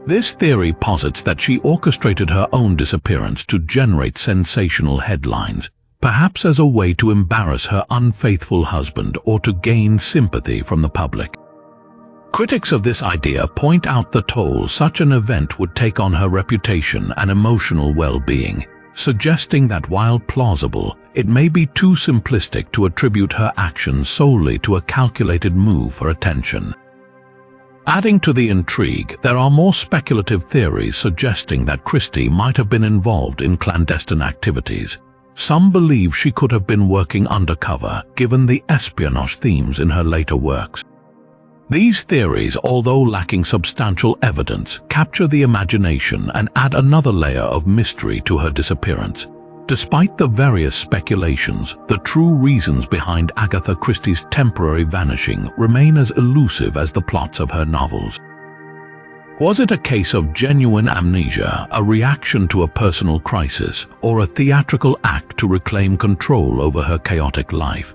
This theory posits that she orchestrated her own disappearance to generate sensational headlines, perhaps as a way to embarrass her unfaithful husband or to gain sympathy from the public. Critics of this idea point out the toll such an event would take on her reputation and emotional well-being, suggesting that while plausible, it may be too simplistic to attribute her actions solely to a calculated move for attention. Adding to the intrigue, there are more speculative theories suggesting that Christie might have been involved in clandestine activities. Some believe she could have been working undercover, given the espionage themes in her later works. These theories, although lacking substantial evidence, capture the imagination and add another layer of mystery to her disappearance. Despite the various speculations, the true reasons behind Agatha Christie's temporary vanishing remain as elusive as the plots of her novels. Was it a case of genuine amnesia, a reaction to a personal crisis, or a theatrical act to reclaim control over her chaotic life?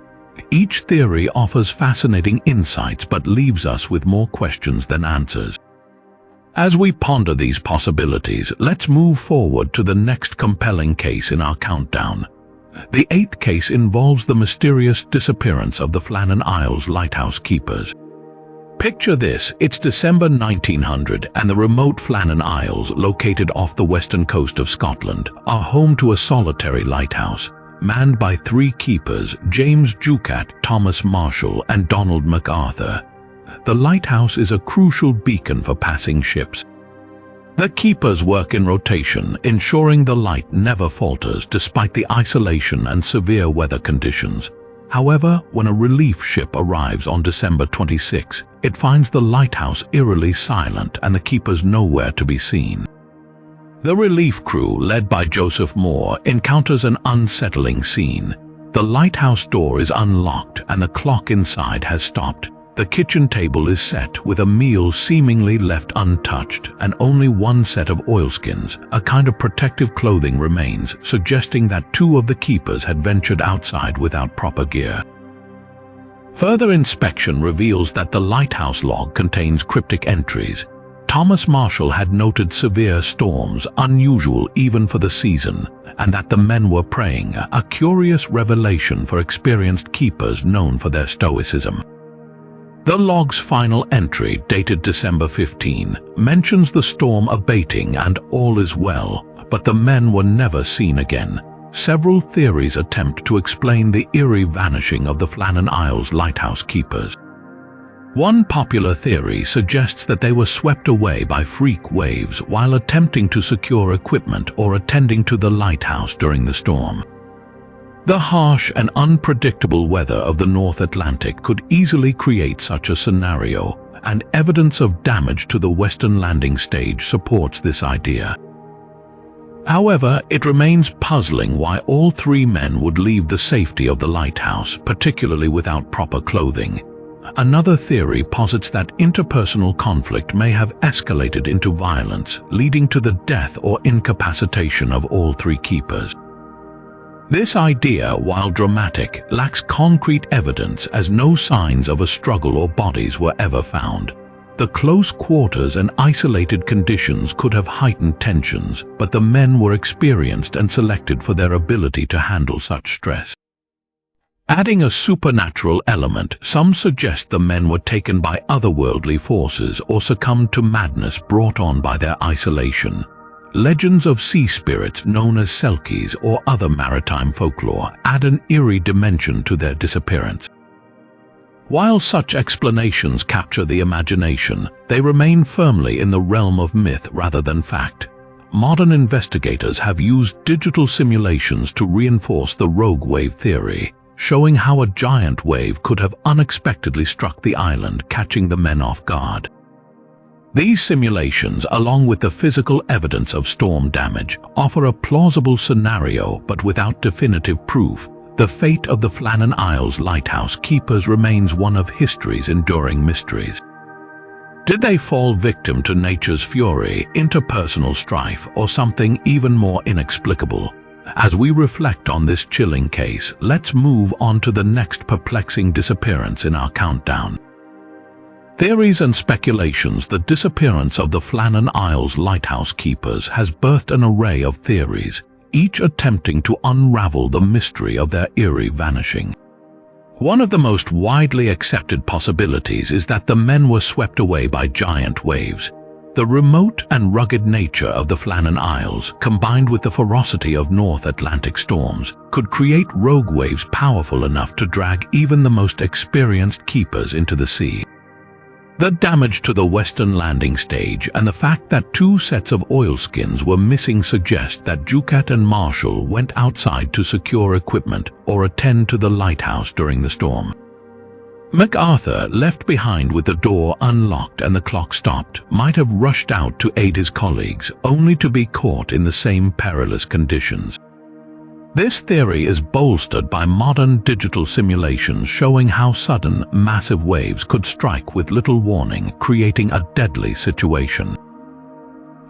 Each theory offers fascinating insights but leaves us with more questions than answers. As we ponder these possibilities, let's move forward to the next compelling case in our countdown. The 8th case involves the mysterious disappearance of the Flannan Isles lighthouse keepers. Picture this, it's December 1900 and the remote Flannan Isles, located off the western coast of Scotland, are home to a solitary lighthouse, manned by 3 keepers, James Jucat, Thomas Marshall, and Donald MacArthur. The lighthouse is a crucial beacon for passing ships. The keepers work in rotation, ensuring the light never falters despite the isolation and severe weather conditions. However, when a relief ship arrives on December 26, it finds the lighthouse eerily silent and the keepers nowhere to be seen. The relief crew, led by Joseph Moore, encounters an unsettling scene. The lighthouse door is unlocked and the clock inside has stopped. The kitchen table is set with a meal seemingly left untouched, and only one set of oilskins, a kind of protective clothing, remains, suggesting that 2 of the keepers had ventured outside without proper gear. Further inspection reveals that the lighthouse log contains cryptic entries. Thomas Marshall had noted severe storms, unusual even for the season, and that the men were praying, a curious revelation for experienced keepers known for their stoicism. The log's final entry, dated December 15, mentions the storm abating and all is well, but the men were never seen again. Several theories attempt to explain the eerie vanishing of the Flannan Isles lighthouse keepers. One popular theory suggests that they were swept away by freak waves while attempting to secure equipment or attending to the lighthouse during the storm. The harsh and unpredictable weather of the North Atlantic could easily create such a scenario, and evidence of damage to the western landing stage supports this idea. However, it remains puzzling why all three men would leave the safety of the lighthouse, particularly without proper clothing. Another theory posits that interpersonal conflict may have escalated into violence, leading to the death or incapacitation of all three keepers. This idea, while dramatic, lacks concrete evidence as no signs of a struggle or bodies were ever found. The close quarters and isolated conditions could have heightened tensions, but the men were experienced and selected for their ability to handle such stress. Adding a supernatural element, some suggest the men were taken by otherworldly forces or succumbed to madness brought on by their isolation. Legends of sea spirits known as selkies or other maritime folklore add an eerie dimension to their disappearance. While such explanations capture the imagination, they remain firmly in the realm of myth rather than fact. Modern investigators have used digital simulations to reinforce the rogue wave theory, showing how a giant wave could have unexpectedly struck the island, catching the men off guard. These simulations, along with the physical evidence of storm damage, offer a plausible scenario but without definitive proof. The fate of the Flannan Isles lighthouse keepers remains one of history's enduring mysteries. Did they fall victim to nature's fury, interpersonal strife, or something even more inexplicable? As we reflect on this chilling case, let's move on to the next perplexing disappearance in our countdown. Theories and speculations. The disappearance of the Flannan Isles lighthouse keepers has birthed an array of theories, each attempting to unravel the mystery of their eerie vanishing. One of the most widely accepted possibilities is that the men were swept away by giant waves. The remote and rugged nature of the Flannan Isles, combined with the ferocity of North Atlantic storms, could create rogue waves powerful enough to drag even the most experienced keepers into the sea. The damage to the western landing stage and the fact that two sets of oilskins were missing suggest that Jucat and Marshall went outside to secure equipment or attend to the lighthouse during the storm. MacArthur, left behind with the door unlocked and the clock stopped, might have rushed out to aid his colleagues, only to be caught in the same perilous conditions. This theory is bolstered by modern digital simulations showing how sudden, massive waves could strike with little warning, creating a deadly situation.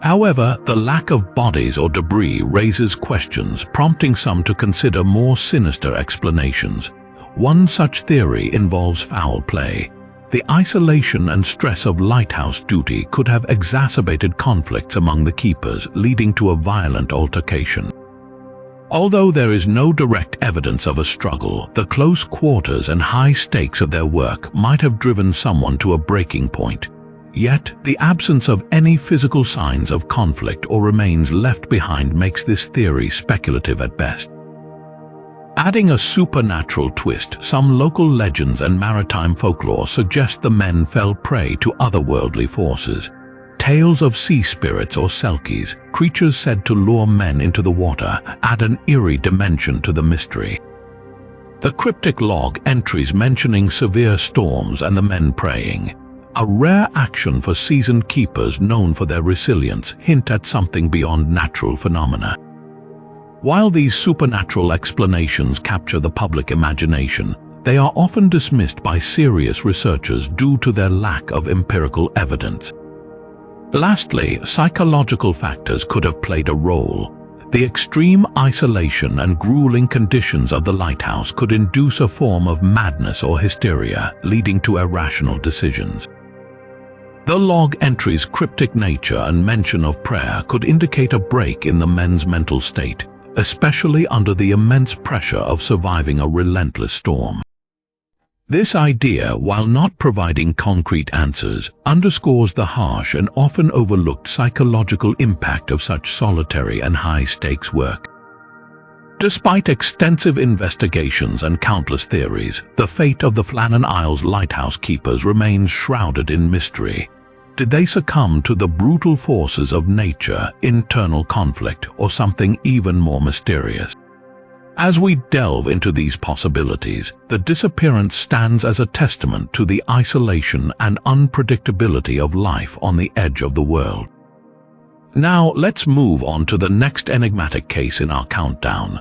However, the lack of bodies or debris raises questions, prompting some to consider more sinister explanations. One such theory involves foul play. The isolation and stress of lighthouse duty could have exacerbated conflicts among the keepers, leading to a violent altercation. Although there is no direct evidence of a struggle, the close quarters and high stakes of their work might have driven someone to a breaking point. Yet, the absence of any physical signs of conflict or remains left behind makes this theory speculative at best. Adding a supernatural twist, some local legends and maritime folklore suggest the men fell prey to otherworldly forces. Tales of sea spirits or selkies, creatures said to lure men into the water, add an eerie dimension to the mystery. The cryptic log entries mentioning severe storms and the men praying, a rare action for seasoned keepers known for their resilience, hint at something beyond natural phenomena. While these supernatural explanations capture the public imagination, they are often dismissed by serious researchers due to their lack of empirical evidence. Lastly, psychological factors could have played a role. The extreme isolation and grueling conditions of the lighthouse could induce a form of madness or hysteria, leading to irrational decisions. The log entry's cryptic nature and mention of prayer could indicate a break in the men's mental state, especially under the immense pressure of surviving a relentless storm. This idea, while not providing concrete answers, underscores the harsh and often overlooked psychological impact of such solitary and high-stakes work. Despite extensive investigations and countless theories, the fate of the Flannan Isles lighthouse keepers remains shrouded in mystery. Did they succumb to the brutal forces of nature, internal conflict, or something even more mysterious? As we delve into these possibilities, the disappearance stands as a testament to the isolation and unpredictability of life on the edge of the world. Now, let's move on to the next enigmatic case in our countdown.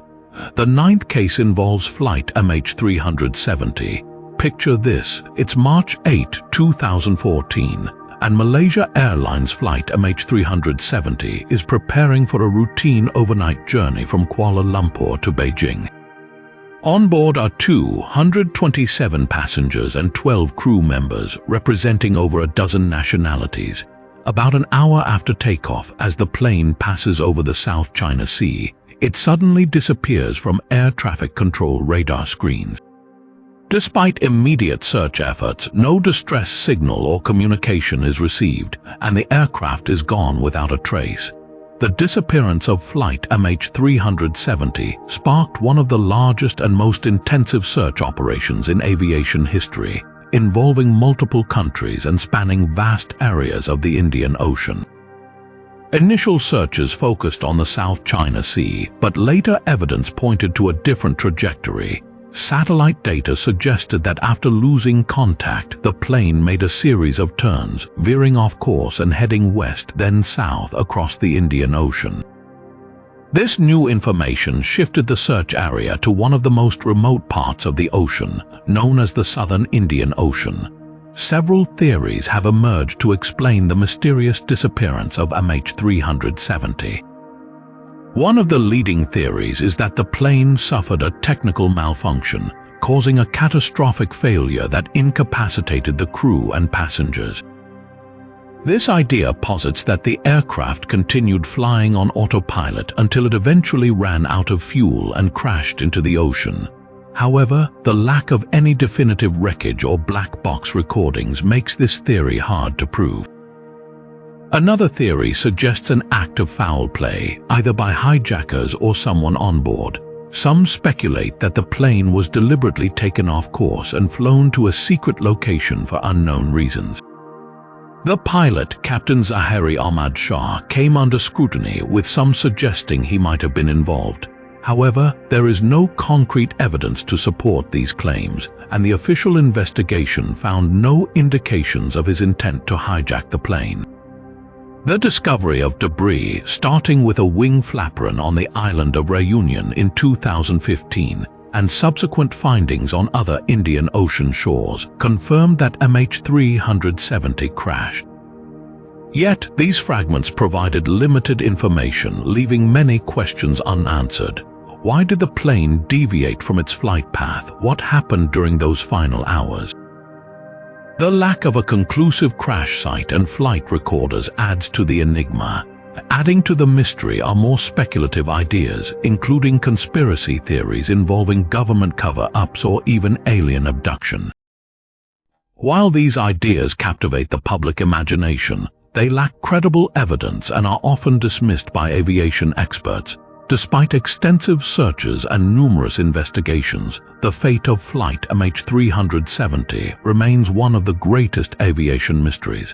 The ninth case involves flight MH370. Picture this, it's March 8, 2014, and Malaysia Airlines flight MH370 is preparing for a routine overnight journey from Kuala Lumpur to Beijing. On board are 227 passengers and 12 crew members representing over a dozen nationalities. About an hour after takeoff, as the plane passes over the South China Sea, it suddenly disappears from air traffic control radar screens. Despite immediate search efforts, no distress signal or communication is received, and the aircraft is gone without a trace. The disappearance of flight MH370 sparked one of the largest and most intensive search operations in aviation history, involving multiple countries and spanning vast areas of the Indian Ocean. Initial searches focused on the South China Sea, but later evidence pointed to a different trajectory. Satellite data suggested that after losing contact, the plane made a series of turns, veering off course and heading west, then south across the Indian Ocean. This new information shifted the search area to one of the most remote parts of the ocean, known as the Southern Indian Ocean. Several theories have emerged to explain the mysterious disappearance of MH370. One of the leading theories is that the plane suffered a technical malfunction, causing a catastrophic failure that incapacitated the crew and passengers. This idea posits that the aircraft continued flying on autopilot until it eventually ran out of fuel and crashed into the ocean. However, the lack of any definitive wreckage or black box recordings makes this theory hard to prove. Another theory suggests an act of foul play, either by hijackers or someone on board. Some speculate that the plane was deliberately taken off course and flown to a secret location for unknown reasons. The pilot, Captain Zahari Ahmad Shah, came under scrutiny, with some suggesting he might have been involved. However, there is no concrete evidence to support these claims, and the official investigation found no indications of his intent to hijack the plane. The discovery of debris, starting with a wing flaperon on the island of Réunion in 2015, and subsequent findings on other Indian Ocean shores, confirmed that MH370 crashed. Yet, these fragments provided limited information, leaving many questions unanswered. Why did the plane deviate from its flight path? What happened during those final hours? The lack of a conclusive crash site and flight recorders adds to the enigma. Adding to the mystery are more speculative ideas, including conspiracy theories involving government cover-ups or even alien abduction. While these ideas captivate the public imagination, they lack credible evidence and are often dismissed by aviation experts. Despite extensive searches and numerous investigations, the fate of flight MH370 remains one of the greatest aviation mysteries.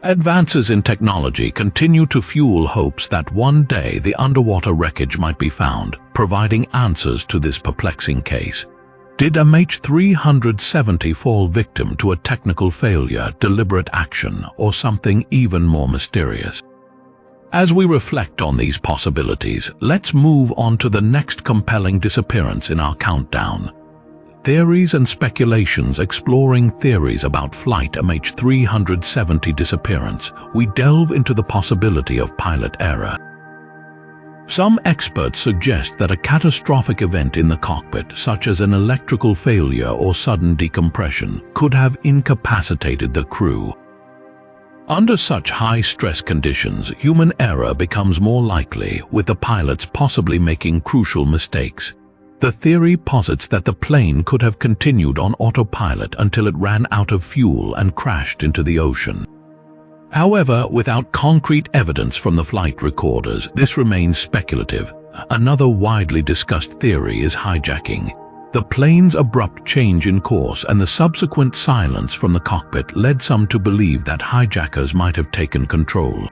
Advances in technology continue to fuel hopes that one day the underwater wreckage might be found, providing answers to this perplexing case. Did MH370 fall victim to a technical failure, deliberate action, or something even more mysterious? As we reflect on these possibilities, let's move on to the next compelling disappearance in our countdown. Theories and speculations. Exploring theories about flight MH370 disappearance, we delve into the possibility of pilot error. Some experts suggest that a catastrophic event in the cockpit, such as an electrical failure or sudden decompression, could have incapacitated the crew. Under such high-stress conditions, human error becomes more likely, with the pilots possibly making crucial mistakes. The theory posits that the plane could have continued on autopilot until it ran out of fuel and crashed into the ocean. However, without concrete evidence from the flight recorders, this remains speculative. Another widely discussed theory is hijacking. The plane's abrupt change in course and the subsequent silence from the cockpit led some to believe that hijackers might have taken control.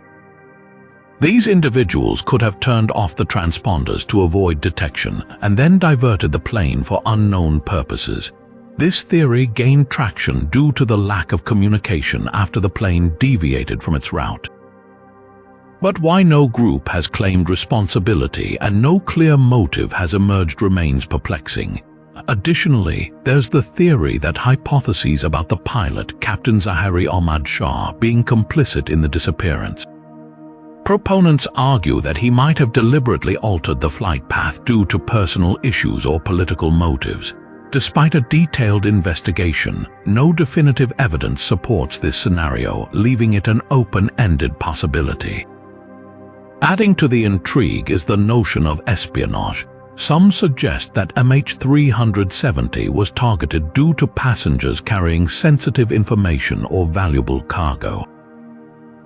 These individuals could have turned off the transponders to avoid detection and then diverted the plane for unknown purposes. This theory gained traction due to the lack of communication after the plane deviated from its route. But why no group has claimed responsibility and no clear motive has emerged remains perplexing. Additionally, there's the theory that hypotheses about the pilot, Captain Zahari Ahmad Shah, being complicit in the disappearance. Proponents argue that he might have deliberately altered the flight path due to personal issues or political motives. Despite a detailed investigation, no definitive evidence supports this scenario, leaving it an open-ended possibility. Adding to the intrigue is the notion of espionage. Some suggest that MH370 was targeted due to passengers carrying sensitive information or valuable cargo.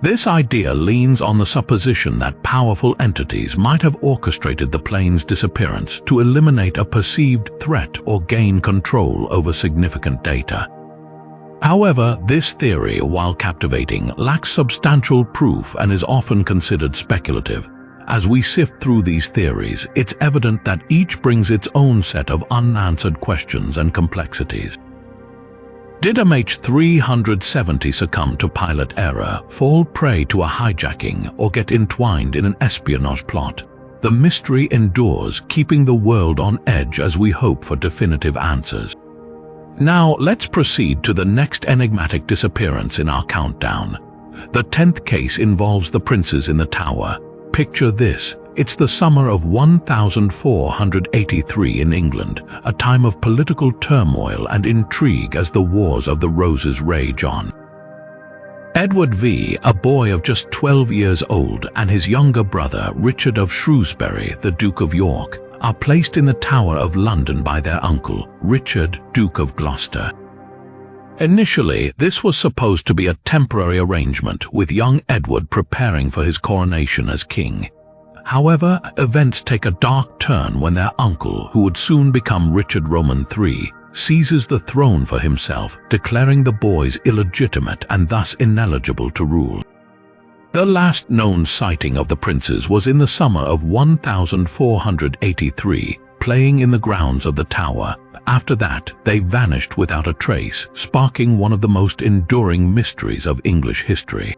This idea leans on the supposition that powerful entities might have orchestrated the plane's disappearance to eliminate a perceived threat or gain control over significant data. However, this theory, while captivating, lacks substantial proof and is often considered speculative. As we sift through these theories, it's evident that each brings its own set of unanswered questions and complexities. Did MH370 succumb to pilot error, fall prey to a hijacking, or get entwined in an espionage plot? The mystery endures, keeping the world on edge as we hope for definitive answers. Now, let's proceed to the next enigmatic disappearance in our countdown. The 10th case involves the princes in the tower. Picture this. It's the summer of 1483 in England, a time of political turmoil and intrigue as the Wars of the Roses rage on. Edward V, a boy of just 12 years old, and his younger brother, Richard of Shrewsbury, the Duke of York, are placed in the Tower of London by their uncle, Richard, Duke of Gloucester. Initially, this was supposed to be a temporary arrangement, with young Edward preparing for his coronation as king. However, events take a dark turn when their uncle, who would soon become Richard Roman III, seizes the throne for himself, declaring the boys illegitimate and thus ineligible to rule. The last known sighting of the princes was in the summer of 1483, playing in the grounds of the tower. After that, they vanished without a trace, sparking one of the most enduring mysteries of English history.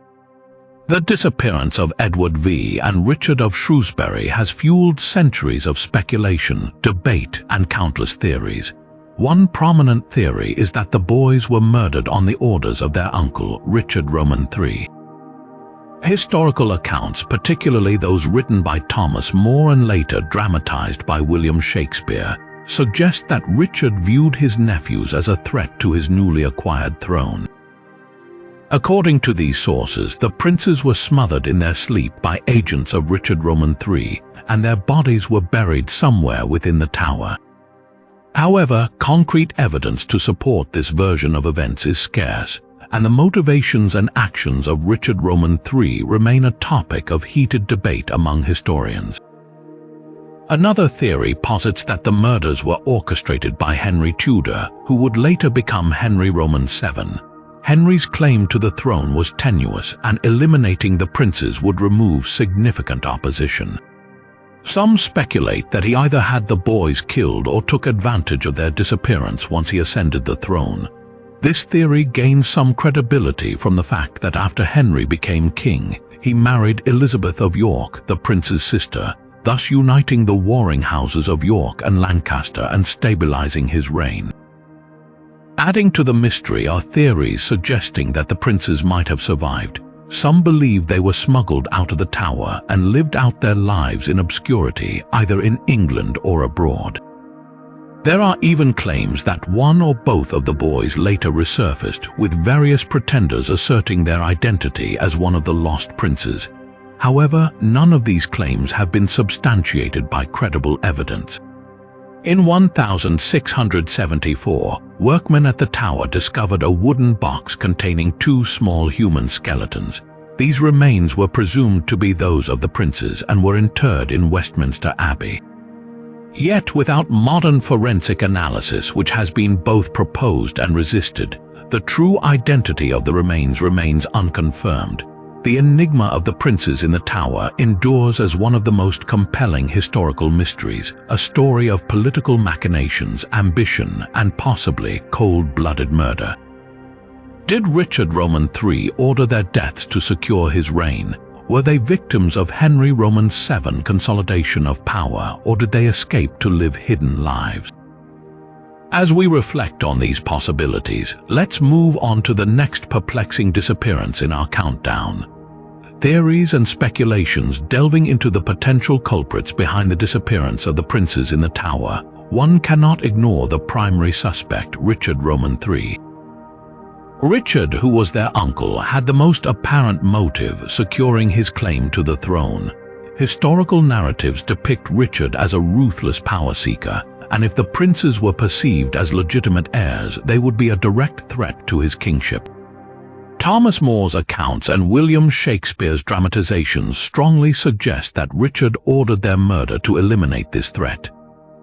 The disappearance of Edward V and Richard of Shrewsbury has fueled centuries of speculation, debate, and countless theories. One prominent theory is that the boys were murdered on the orders of their uncle, Richard Roman III. Historical accounts, particularly those written by Thomas More and later dramatized by William Shakespeare, suggest that Richard viewed his nephews as a threat to his newly acquired throne. According to these sources, the princes were smothered in their sleep by agents of Richard Roman III, and their bodies were buried somewhere within the tower. However, concrete evidence to support this version of events is scarce, and the motivations and actions of Richard Roman III remain a topic of heated debate among historians. Another theory posits that the murders were orchestrated by Henry Tudor, who would later become Henry Roman VII. Henry's claim to the throne was tenuous, and eliminating the princes would remove significant opposition. Some speculate that he either had the boys killed or took advantage of their disappearance once he ascended the throne. This theory gains some credibility from the fact that after Henry became king, he married Elizabeth of York, the prince's sister, thus uniting the warring houses of York and Lancaster and stabilizing his reign. Adding to the mystery are theories suggesting that the princes might have survived. Some believe they were smuggled out of the tower and lived out their lives in obscurity, either in England or abroad. There are even claims that one or both of the boys later resurfaced, with various pretenders asserting their identity as one of the lost princes. However, none of these claims have been substantiated by credible evidence. In 1674, workmen at the tower discovered a wooden box containing 2 small human skeletons. These remains were presumed to be those of the princes and were interred in Westminster Abbey. Yet, without modern forensic analysis, which has been both proposed and resisted, the true identity of the remains remains unconfirmed. the enigma of the princes in the tower endures as one of the most compelling historical mysteries, a story of political machinations, ambition, and possibly cold-blooded murder. Did Richard Roman III order their deaths to secure his reign? Were they victims of Henry Roman VII consolidation of power, or did they escape to live hidden lives? As we reflect on these possibilities, let's move on to the next perplexing disappearance in our countdown. Theories and speculations delving into the potential culprits behind the disappearance of the princes in the tower. One cannot ignore the primary suspect, Richard Roman III. Richard, who was their uncle, had the most apparent motive, securing his claim to the throne. Historical narratives depict Richard as a ruthless power seeker, and if the princes were perceived as legitimate heirs, they would be a direct threat to his kingship. Thomas More's accounts and William Shakespeare's dramatizations strongly suggest that Richard ordered their murder to eliminate this threat.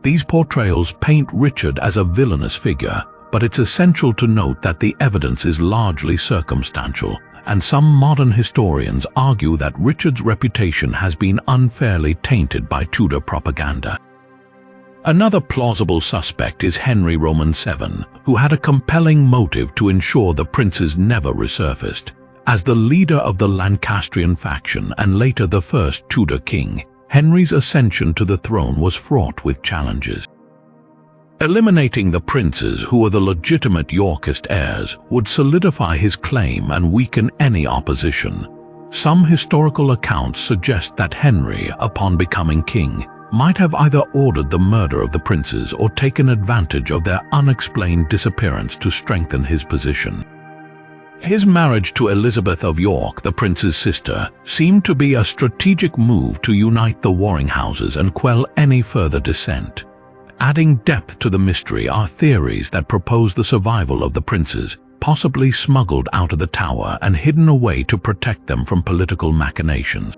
These portrayals paint Richard as a villainous figure, but it's essential to note that the evidence is largely circumstantial, and some modern historians argue that Richard's reputation has been unfairly tainted by Tudor propaganda. Another plausible suspect is Henry Roman VII, who had a compelling motive to ensure the princes never resurfaced. As the leader of the Lancastrian faction and later the first Tudor king, Henry's ascension to the throne was fraught with challenges. Eliminating the princes, who were the legitimate Yorkist heirs, would solidify his claim and weaken any opposition. Some historical accounts suggest that Henry, upon becoming king, might have either ordered the murder of the princes or taken advantage of their unexplained disappearance to strengthen his position. His marriage to Elizabeth of York, the prince's sister, seemed to be a strategic move to unite the warring houses and quell any further dissent. Adding depth to the mystery are theories that propose the survival of the princes, possibly smuggled out of the tower and hidden away to protect them from political machinations.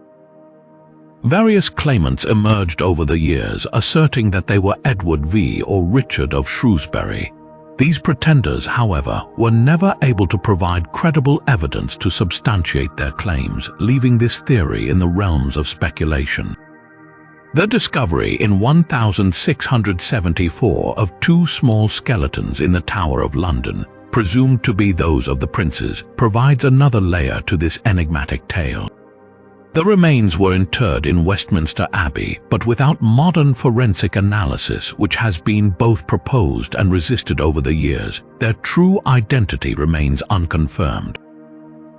Various claimants emerged over the years, asserting that they were Edward V or Richard of Shrewsbury. These pretenders, however, were never able to provide credible evidence to substantiate their claims, leaving this theory in the realms of speculation. The discovery in 1674 of two small skeletons in the Tower of London, presumed to be those of the princes, provides another layer to this enigmatic tale. The remains were interred in Westminster Abbey, but without modern forensic analysis, which has been both proposed and resisted over the years, their true identity remains unconfirmed.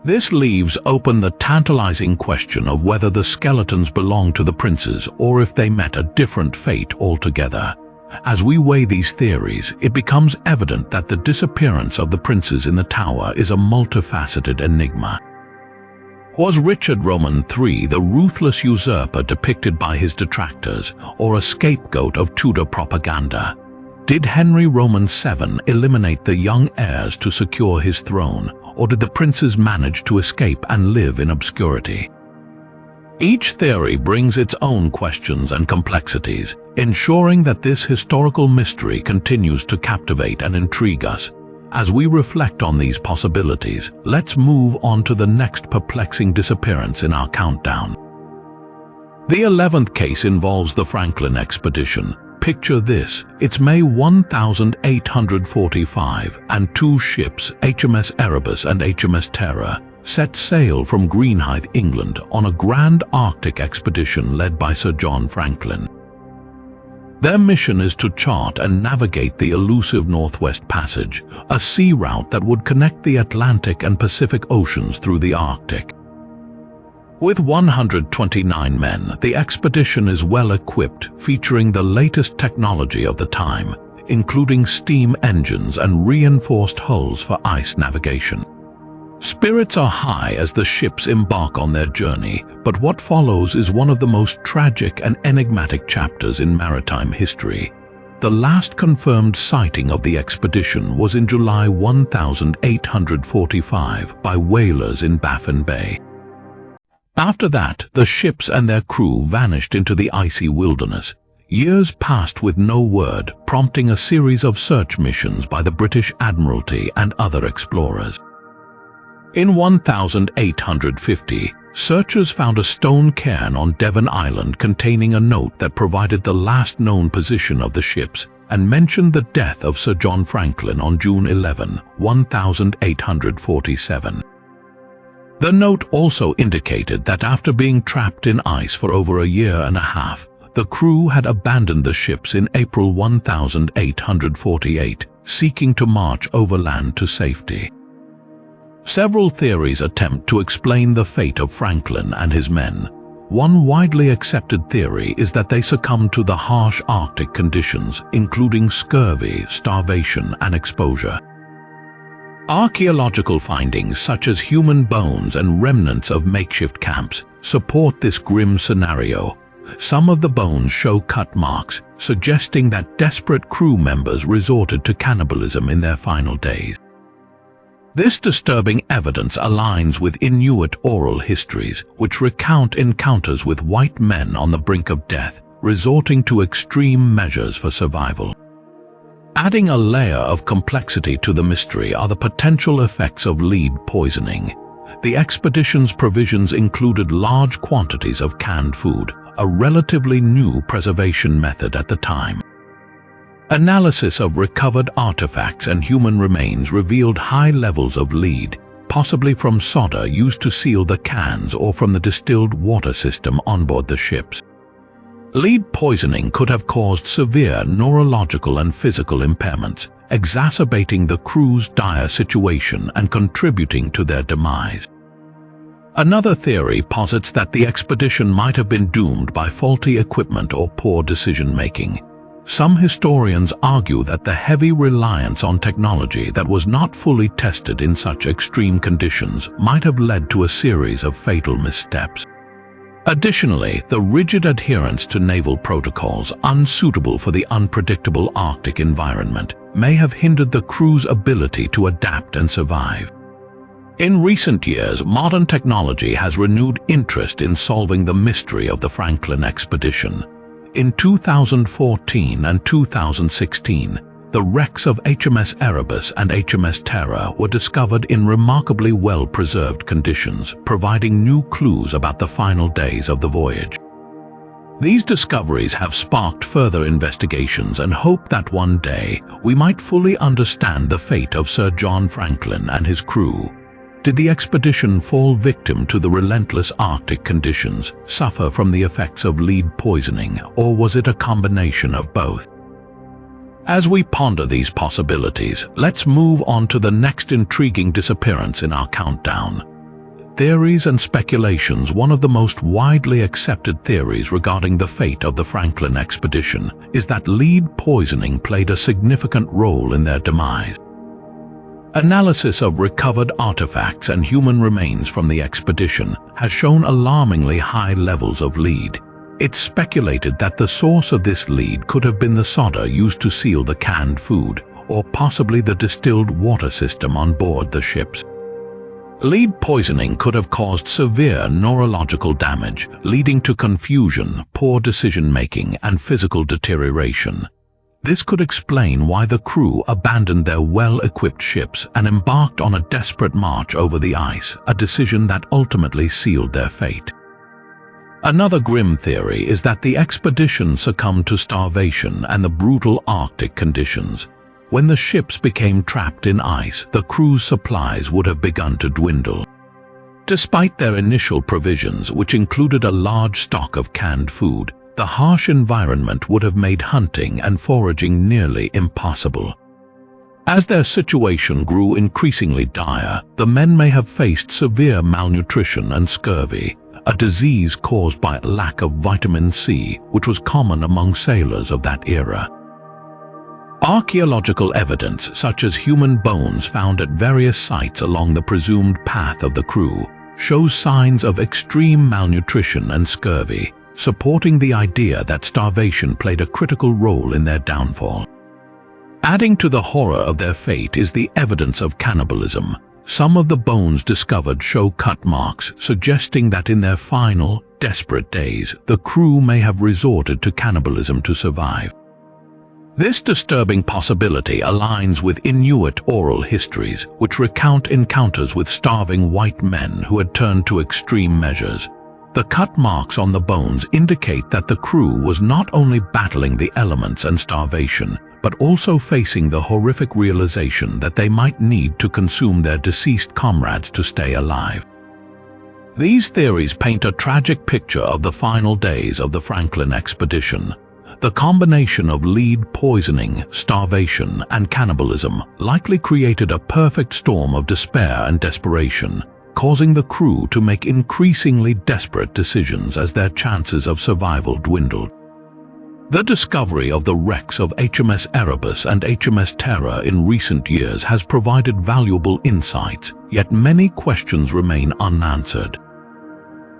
This leaves open the tantalizing question of whether the skeletons belong to the princes or if they met a different fate altogether. As we weigh these theories, it becomes evident that the disappearance of the princes in the tower is a multifaceted enigma. Was Richard Roman III the ruthless usurper depicted by his detractors, or a scapegoat of Tudor propaganda? Did Henry Roman VII eliminate the young heirs to secure his throne, or did the princes manage to escape and live in obscurity? Each theory brings its own questions and complexities, ensuring that this historical mystery continues to captivate and intrigue us. As we reflect on these possibilities, let's move on to the next perplexing disappearance in our countdown. The 11th case involves the Franklin expedition. Picture this: it's May 1845, and two ships, HMS Erebus and HMS Terror, set sail from Greenhithe, England, on a grand Arctic expedition led by Sir John Franklin. Their mission is to chart and navigate the elusive Northwest Passage, a sea route that would connect the Atlantic and Pacific Oceans through the Arctic. With 129 men, the expedition is well equipped, featuring the latest technology of the time, including steam engines and reinforced hulls for ice navigation. Spirits are high as the ships embark on their journey, but what follows is one of the most tragic and enigmatic chapters in maritime history. The last confirmed sighting of the expedition was in July 1845 by whalers in Baffin Bay. After that, the ships and their crew vanished into the icy wilderness. Years passed with no word, prompting a series of search missions by the British Admiralty and other explorers. In 1850, searchers found a stone cairn on Devon Island containing a note that provided the last known position of the ships and mentioned the death of Sir John Franklin on June 11, 1847. The note also indicated that after being trapped in ice for over a year and a half, the crew had abandoned the ships in April 1848, seeking to march overland to safety. Several theories attempt to explain the fate of Franklin and his men. One widely accepted theory is that they succumbed to the harsh Arctic conditions, including scurvy, starvation, and exposure. Archaeological findings such as human bones and remnants of makeshift camps support this grim scenario. Some of the bones show cut marks, suggesting that desperate crew members resorted to cannibalism in their final days. This disturbing evidence aligns with Inuit oral histories, which recount encounters with white men on the brink of death, resorting to extreme measures for survival. Adding a layer of complexity to the mystery are the potential effects of lead poisoning. The expedition's provisions included large quantities of canned food, a relatively new preservation method at the time. Analysis of recovered artifacts and human remains revealed high levels of lead, possibly from solder used to seal the cans or from the distilled water system on board the ships. Lead poisoning could have caused severe neurological and physical impairments, exacerbating the crew's dire situation and contributing to their demise. Another theory posits that the expedition might have been doomed by faulty equipment or poor decision-making. Some historians argue that the heavy reliance on technology that was not fully tested in such extreme conditions might have led to a series of fatal missteps. Additionally, the rigid adherence to naval protocols unsuitable for the unpredictable Arctic environment may have hindered the crew's ability to adapt and survive. In recent years, modern technology has renewed interest in solving the mystery of the Franklin expedition. In 2014 and 2016, the wrecks of HMS Erebus and HMS Terror were discovered in remarkably well-preserved conditions, providing new clues about the final days of the voyage. These discoveries have sparked further investigations and hope that one day we might fully understand the fate of Sir John Franklin and his crew. Did the expedition fall victim to the relentless Arctic conditions, suffer from the effects of lead poisoning, or was it a combination of both? As we ponder these possibilities, let's move on to the next intriguing disappearance in our countdown. Theories and speculations. One of the most widely accepted theories regarding the fate of the Franklin expedition is that lead poisoning played a significant role in their demise. Analysis of recovered artifacts and human remains from the expedition has shown alarmingly high levels of lead. It's speculated that the source of this lead could have been the solder used to seal the canned food, or possibly the distilled water system on board the ships. Lead poisoning could have caused severe neurological damage, leading to confusion, poor decision-making, and physical deterioration. This could explain why the crew abandoned their well-equipped ships and embarked on a desperate march over the ice, a decision that ultimately sealed their fate. Another grim theory is that the expedition succumbed to starvation and the brutal Arctic conditions. When the ships became trapped in ice, the crew's supplies would have begun to dwindle. Despite their initial provisions, which included a large stock of canned food, the harsh environment would have made hunting and foraging nearly impossible. As their situation grew increasingly dire, the men may have faced severe malnutrition and scurvy, a disease caused by a lack of vitamin C, which was common among sailors of that era. Archaeological evidence, such as human bones found at various sites along the presumed path of the crew, shows signs of extreme malnutrition and scurvy, supporting the idea that starvation played a critical role in their downfall. Adding to the horror of their fate is the evidence of cannibalism. Some of the bones discovered show cut marks, suggesting that in their final, desperate days, the crew may have resorted to cannibalism to survive. This disturbing possibility aligns with Inuit oral histories, which recount encounters with starving white men who had turned to extreme measures. The cut marks on the bones indicate that the crew was not only battling the elements and starvation, but also facing the horrific realization that they might need to consume their deceased comrades to stay alive. These theories paint a tragic picture of the final days of the Franklin expedition. The combination of lead poisoning, starvation, and cannibalism likely created a perfect storm of despair and desperation, causing the crew to make increasingly desperate decisions as their chances of survival dwindled. The discovery of the wrecks of HMS Erebus and HMS Terror in recent years has provided valuable insights, yet many questions remain unanswered.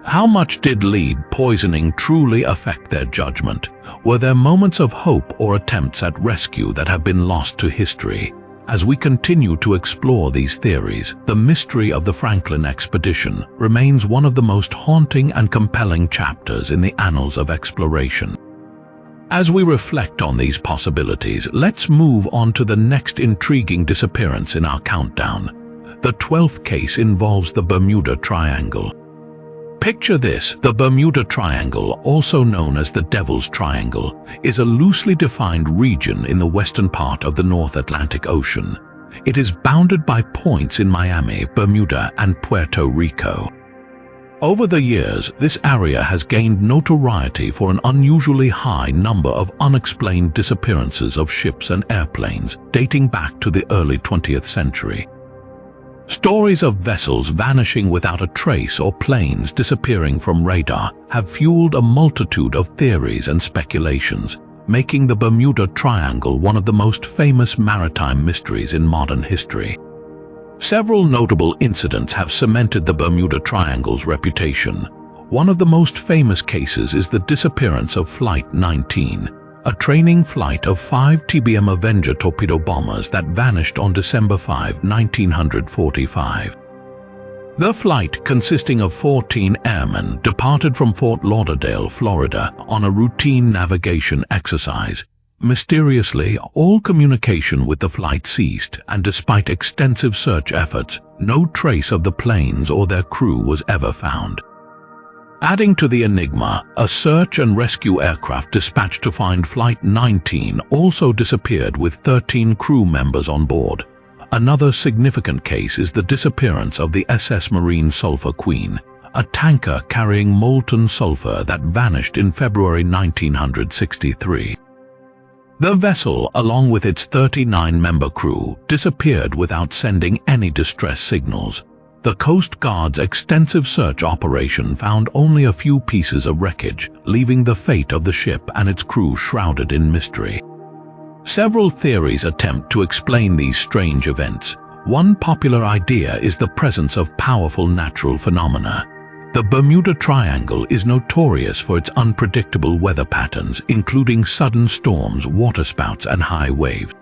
How much did lead poisoning truly affect their judgment? Were there moments of hope or attempts at rescue that have been lost to history? As we continue to explore these theories, the mystery of the Franklin expedition remains one of the most haunting and compelling chapters in the annals of exploration. As we reflect on these possibilities, let's move on to the next intriguing disappearance in our countdown. The 12th case involves the Bermuda Triangle. Picture this: the Bermuda Triangle, also known as the Devil's Triangle, is a loosely defined region in the western part of the North Atlantic Ocean. It is bounded by points in Miami, Bermuda, and Puerto Rico. Over the years, this area has gained notoriety for an unusually high number of unexplained disappearances of ships and airplanes, dating back to the early 20th century. Stories of vessels vanishing without a trace or planes disappearing from radar have fueled a multitude of theories and speculations, making the Bermuda Triangle one of the most famous maritime mysteries in modern history. Several notable incidents have cemented the Bermuda Triangle's reputation. One of the most famous cases is the disappearance of Flight 19, a training flight of 5 TBM Avenger torpedo bombers that vanished on December 5, 1945. The flight, consisting of 14 airmen, departed from Fort Lauderdale, Florida, on a routine navigation exercise. Mysteriously, all communication with the flight ceased, and despite extensive search efforts, no trace of the planes or their crew was ever found. Adding to the enigma, a search and rescue aircraft dispatched to find Flight 19 also disappeared with 13 crew members on board. Another significant case is the disappearance of the SS Marine Sulphur Queen, a tanker carrying molten sulfur that vanished in February 1963. The vessel, along with its 39-member crew, disappeared without sending any distress signals. The Coast Guard's extensive search operation found only a few pieces of wreckage, leaving the fate of the ship and its crew shrouded in mystery. Several theories attempt to explain these strange events. One popular idea is the presence of powerful natural phenomena. The Bermuda Triangle is notorious for its unpredictable weather patterns, including sudden storms, waterspouts, and high waves.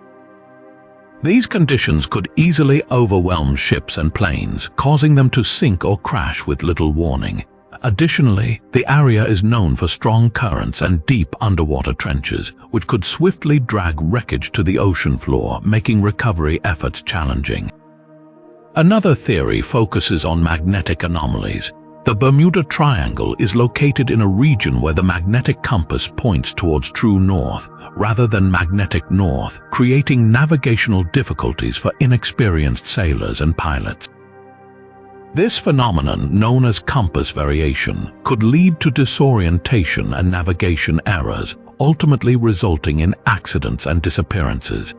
These conditions could easily overwhelm ships and planes, causing them to sink or crash with little warning. Additionally, the area is known for strong currents and deep underwater trenches, which could swiftly drag wreckage to the ocean floor, making recovery efforts challenging. Another theory focuses on magnetic anomalies. The Bermuda Triangle is located in a region where the magnetic compass points towards true north, rather than magnetic north, creating navigational difficulties for inexperienced sailors and pilots. This phenomenon, known as compass variation, could lead to disorientation and navigation errors, ultimately resulting in accidents and disappearances.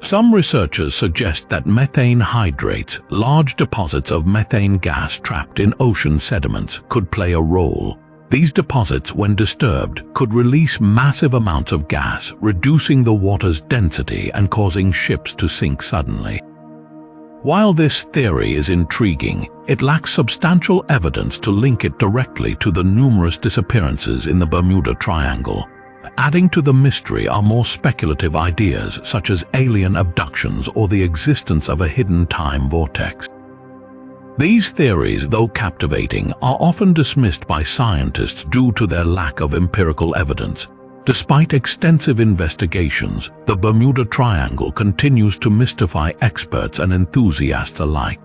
Some researchers suggest that methane hydrates, large deposits of methane gas trapped in ocean sediments, could play a role. These deposits, when disturbed, could release massive amounts of gas, reducing the water's density and causing ships to sink suddenly. While this theory is intriguing, it lacks substantial evidence to link it directly to the numerous disappearances in the Bermuda Triangle. Adding to the mystery are more speculative ideas such as alien abductions or the existence of a hidden time vortex. These theories, though captivating, are often dismissed by scientists due to their lack of empirical evidence. Despite extensive investigations, the Bermuda Triangle continues to mystify experts and enthusiasts alike.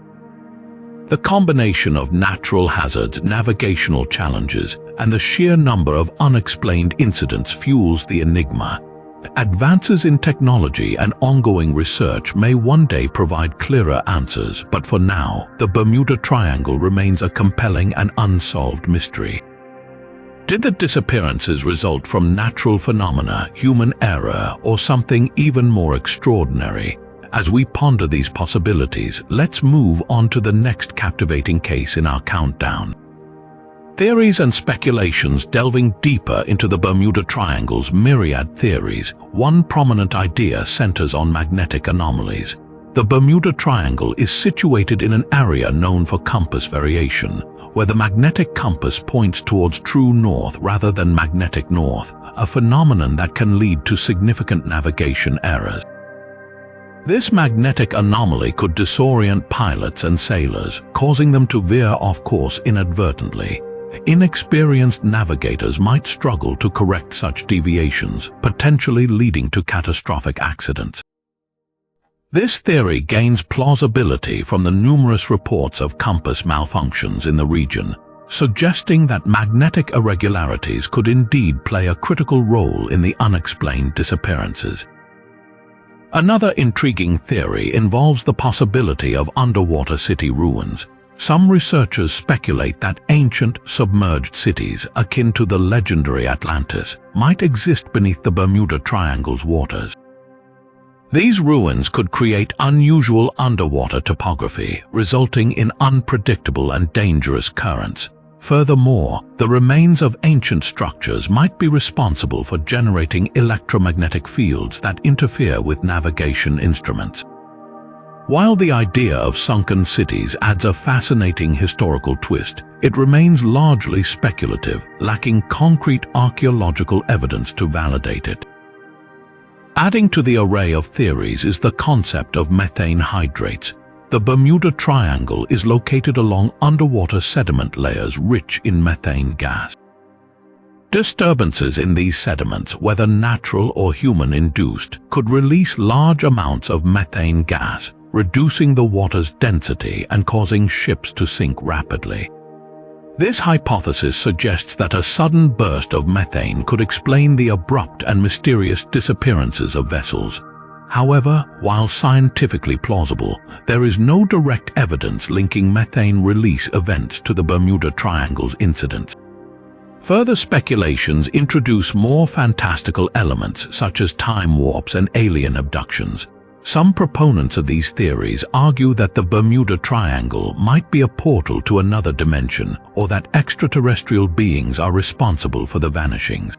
The combination of natural hazards, navigational challenges, and the sheer number of unexplained incidents fuels the enigma. Advances in technology and ongoing research may one day provide clearer answers, but for now, the Bermuda Triangle remains a compelling and unsolved mystery. Did the disappearances result from natural phenomena, human error, or something even more extraordinary? As we ponder these possibilities, let's move on to the next captivating case in our countdown. Theories and speculations. Delving deeper into the Bermuda Triangle's myriad theories, one prominent idea centers on magnetic anomalies. The Bermuda Triangle is situated in an area known for compass variation, where the magnetic compass points towards true north rather than magnetic north, a phenomenon that can lead to significant navigation errors. This magnetic anomaly could disorient pilots and sailors, causing them to veer off course inadvertently. Inexperienced navigators might struggle to correct such deviations, potentially leading to catastrophic accidents. This theory gains plausibility from the numerous reports of compass malfunctions in the region, suggesting that magnetic irregularities could indeed play a critical role in the unexplained disappearances. Another intriguing theory involves the possibility of underwater city ruins. Some researchers speculate that ancient, submerged cities, akin to the legendary Atlantis, might exist beneath the Bermuda Triangle's waters. These ruins could create unusual underwater topography, resulting in unpredictable and dangerous currents. Furthermore, the remains of ancient structures might be responsible for generating electromagnetic fields that interfere with navigation instruments. While the idea of sunken cities adds a fascinating historical twist, it remains largely speculative, lacking concrete archaeological evidence to validate it. Adding to the array of theories is the concept of methane hydrates. The Bermuda Triangle is located along underwater sediment layers rich in methane gas. Disturbances in these sediments, whether natural or human-induced, could release large amounts of methane gas, reducing the water's density and causing ships to sink rapidly. This hypothesis suggests that a sudden burst of methane could explain the abrupt and mysterious disappearances of vessels. However, while scientifically plausible, there is no direct evidence linking methane release events to the Bermuda Triangle's incidents. Further speculations introduce more fantastical elements such as time warps and alien abductions. Some proponents of these theories argue that the Bermuda Triangle might be a portal to another dimension, or that extraterrestrial beings are responsible for the vanishings.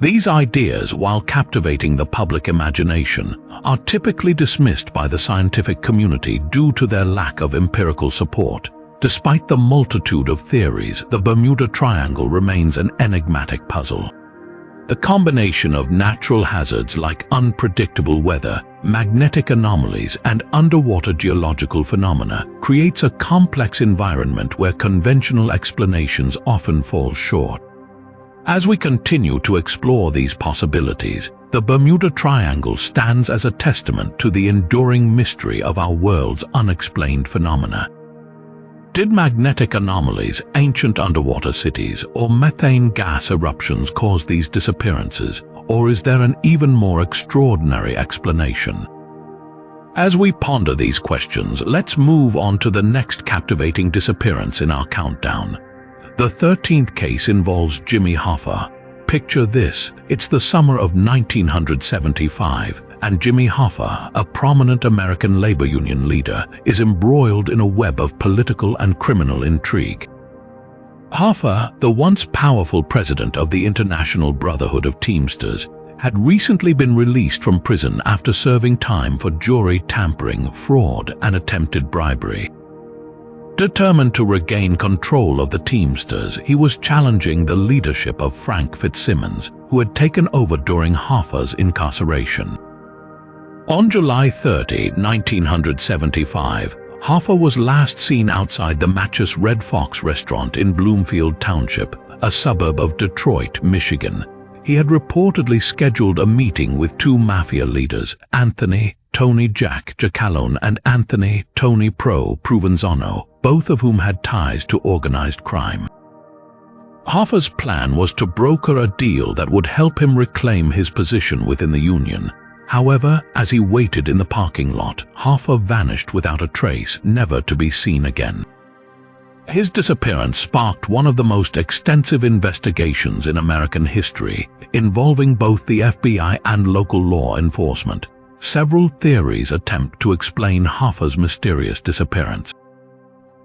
These ideas, while captivating the public imagination, are typically dismissed by the scientific community due to their lack of empirical support. Despite the multitude of theories, the Bermuda Triangle remains an enigmatic puzzle. The combination of natural hazards like unpredictable weather, magnetic anomalies, and underwater geological phenomena creates a complex environment where conventional explanations often fall short. As we continue to explore these possibilities, the Bermuda Triangle stands as a testament to the enduring mystery of our world's unexplained phenomena. Did magnetic anomalies, ancient underwater cities, or methane gas eruptions cause these disappearances, or is there an even more extraordinary explanation? As we ponder these questions, let's move on to the next captivating disappearance in our countdown. The 13th case involves Jimmy Hoffa. Picture this, it's the summer of 1975, and Jimmy Hoffa, a prominent American labor union leader, is embroiled in a web of political and criminal intrigue. Hoffa, the once powerful president of the International Brotherhood of Teamsters, had recently been released from prison after serving time for jury tampering, fraud, and attempted bribery. Determined to regain control of the Teamsters, he was challenging the leadership of Frank Fitzsimmons, who had taken over during Hoffa's incarceration. On July 30, 1975, Hoffa was last seen outside the Match's Red Fox restaurant in Bloomfield Township, a suburb of Detroit, Michigan. he had reportedly scheduled a meeting with two mafia leaders, Anthony Tony Jack Giacalone and Anthony Tony Pro Provenzano, both of whom had ties to organized crime. Hoffa's plan was to broker a deal that would help him reclaim his position within the Union. However, as he waited in the parking lot, Hoffa vanished without a trace, never to be seen again. His disappearance sparked one of the most extensive investigations in American history, involving both the FBI and local law enforcement. Several theories attempt to explain Hoffa's mysterious disappearance.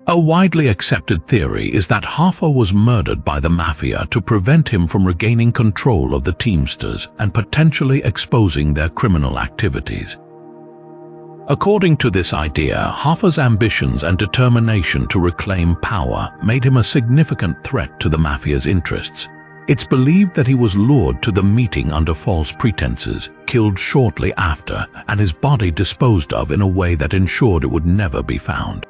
A widely accepted theory is that Hoffa was murdered by the mafia to prevent him from regaining control of the Teamsters and potentially exposing their criminal activities. According to this idea, Hoffa's ambitions and determination to reclaim power made him a significant threat to the mafia's interests. It's believed that he was lured to the meeting under false pretenses, killed shortly after, and his body disposed of in a way that ensured it would never be found.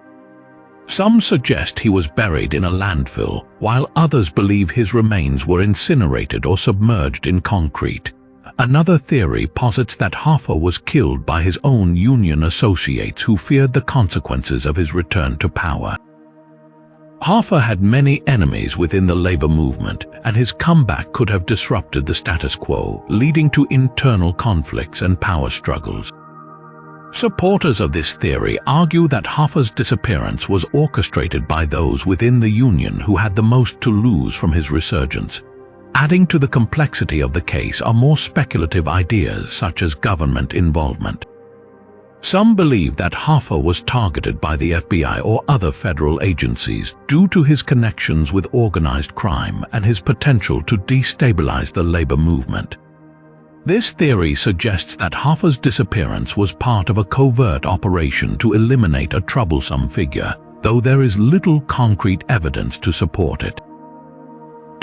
Some suggest he was buried in a landfill, while others believe his remains were incinerated or submerged in concrete. Another theory posits that Hoffa was killed by his own Union associates who feared the consequences of his return to power. Hoffa had many enemies within the labor movement, and his comeback could have disrupted the status quo, leading to internal conflicts and power struggles. Supporters of this theory argue that Hoffa's disappearance was orchestrated by those within the Union who had the most to lose from his resurgence. Adding to the complexity of the case are more speculative ideas such as government involvement. Some believe that Hoffa was targeted by the FBI or other federal agencies due to his connections with organized crime and his potential to destabilize the labor movement. This theory suggests that Hoffa's disappearance was part of a covert operation to eliminate a troublesome figure, though there is little concrete evidence to support it.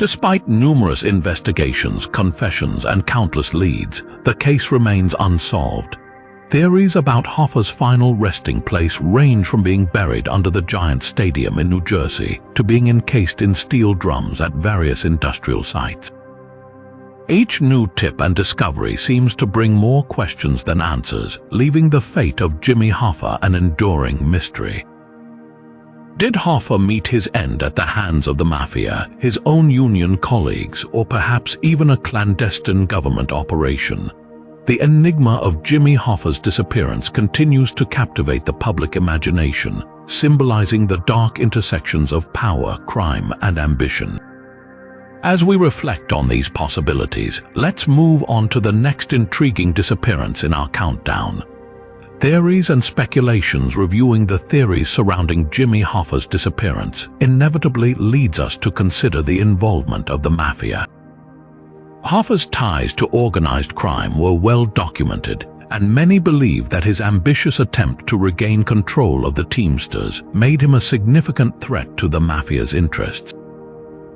Despite numerous investigations, confessions, and countless leads, the case remains unsolved. Theories about Hoffa's final resting place range from being buried under the Giant Stadium in New Jersey to being encased in steel drums at various industrial sites. Each new tip and discovery seems to bring more questions than answers, leaving the fate of Jimmy Hoffa an enduring mystery. Did Hoffa meet his end at the hands of the mafia, his own Union colleagues, or perhaps even a clandestine government operation? The enigma of Jimmy Hoffa's disappearance continues to captivate the public imagination, symbolizing the dark intersections of power, crime, and ambition. As we reflect on these possibilities, let's move on to the next intriguing disappearance in our countdown. Theories and speculations reviewing the theories surrounding Jimmy Hoffa's disappearance inevitably leads us to consider the involvement of the mafia. Hoffa's ties to organized crime were well documented, and many believe that his ambitious attempt to regain control of the Teamsters made him a significant threat to the mafia's interests.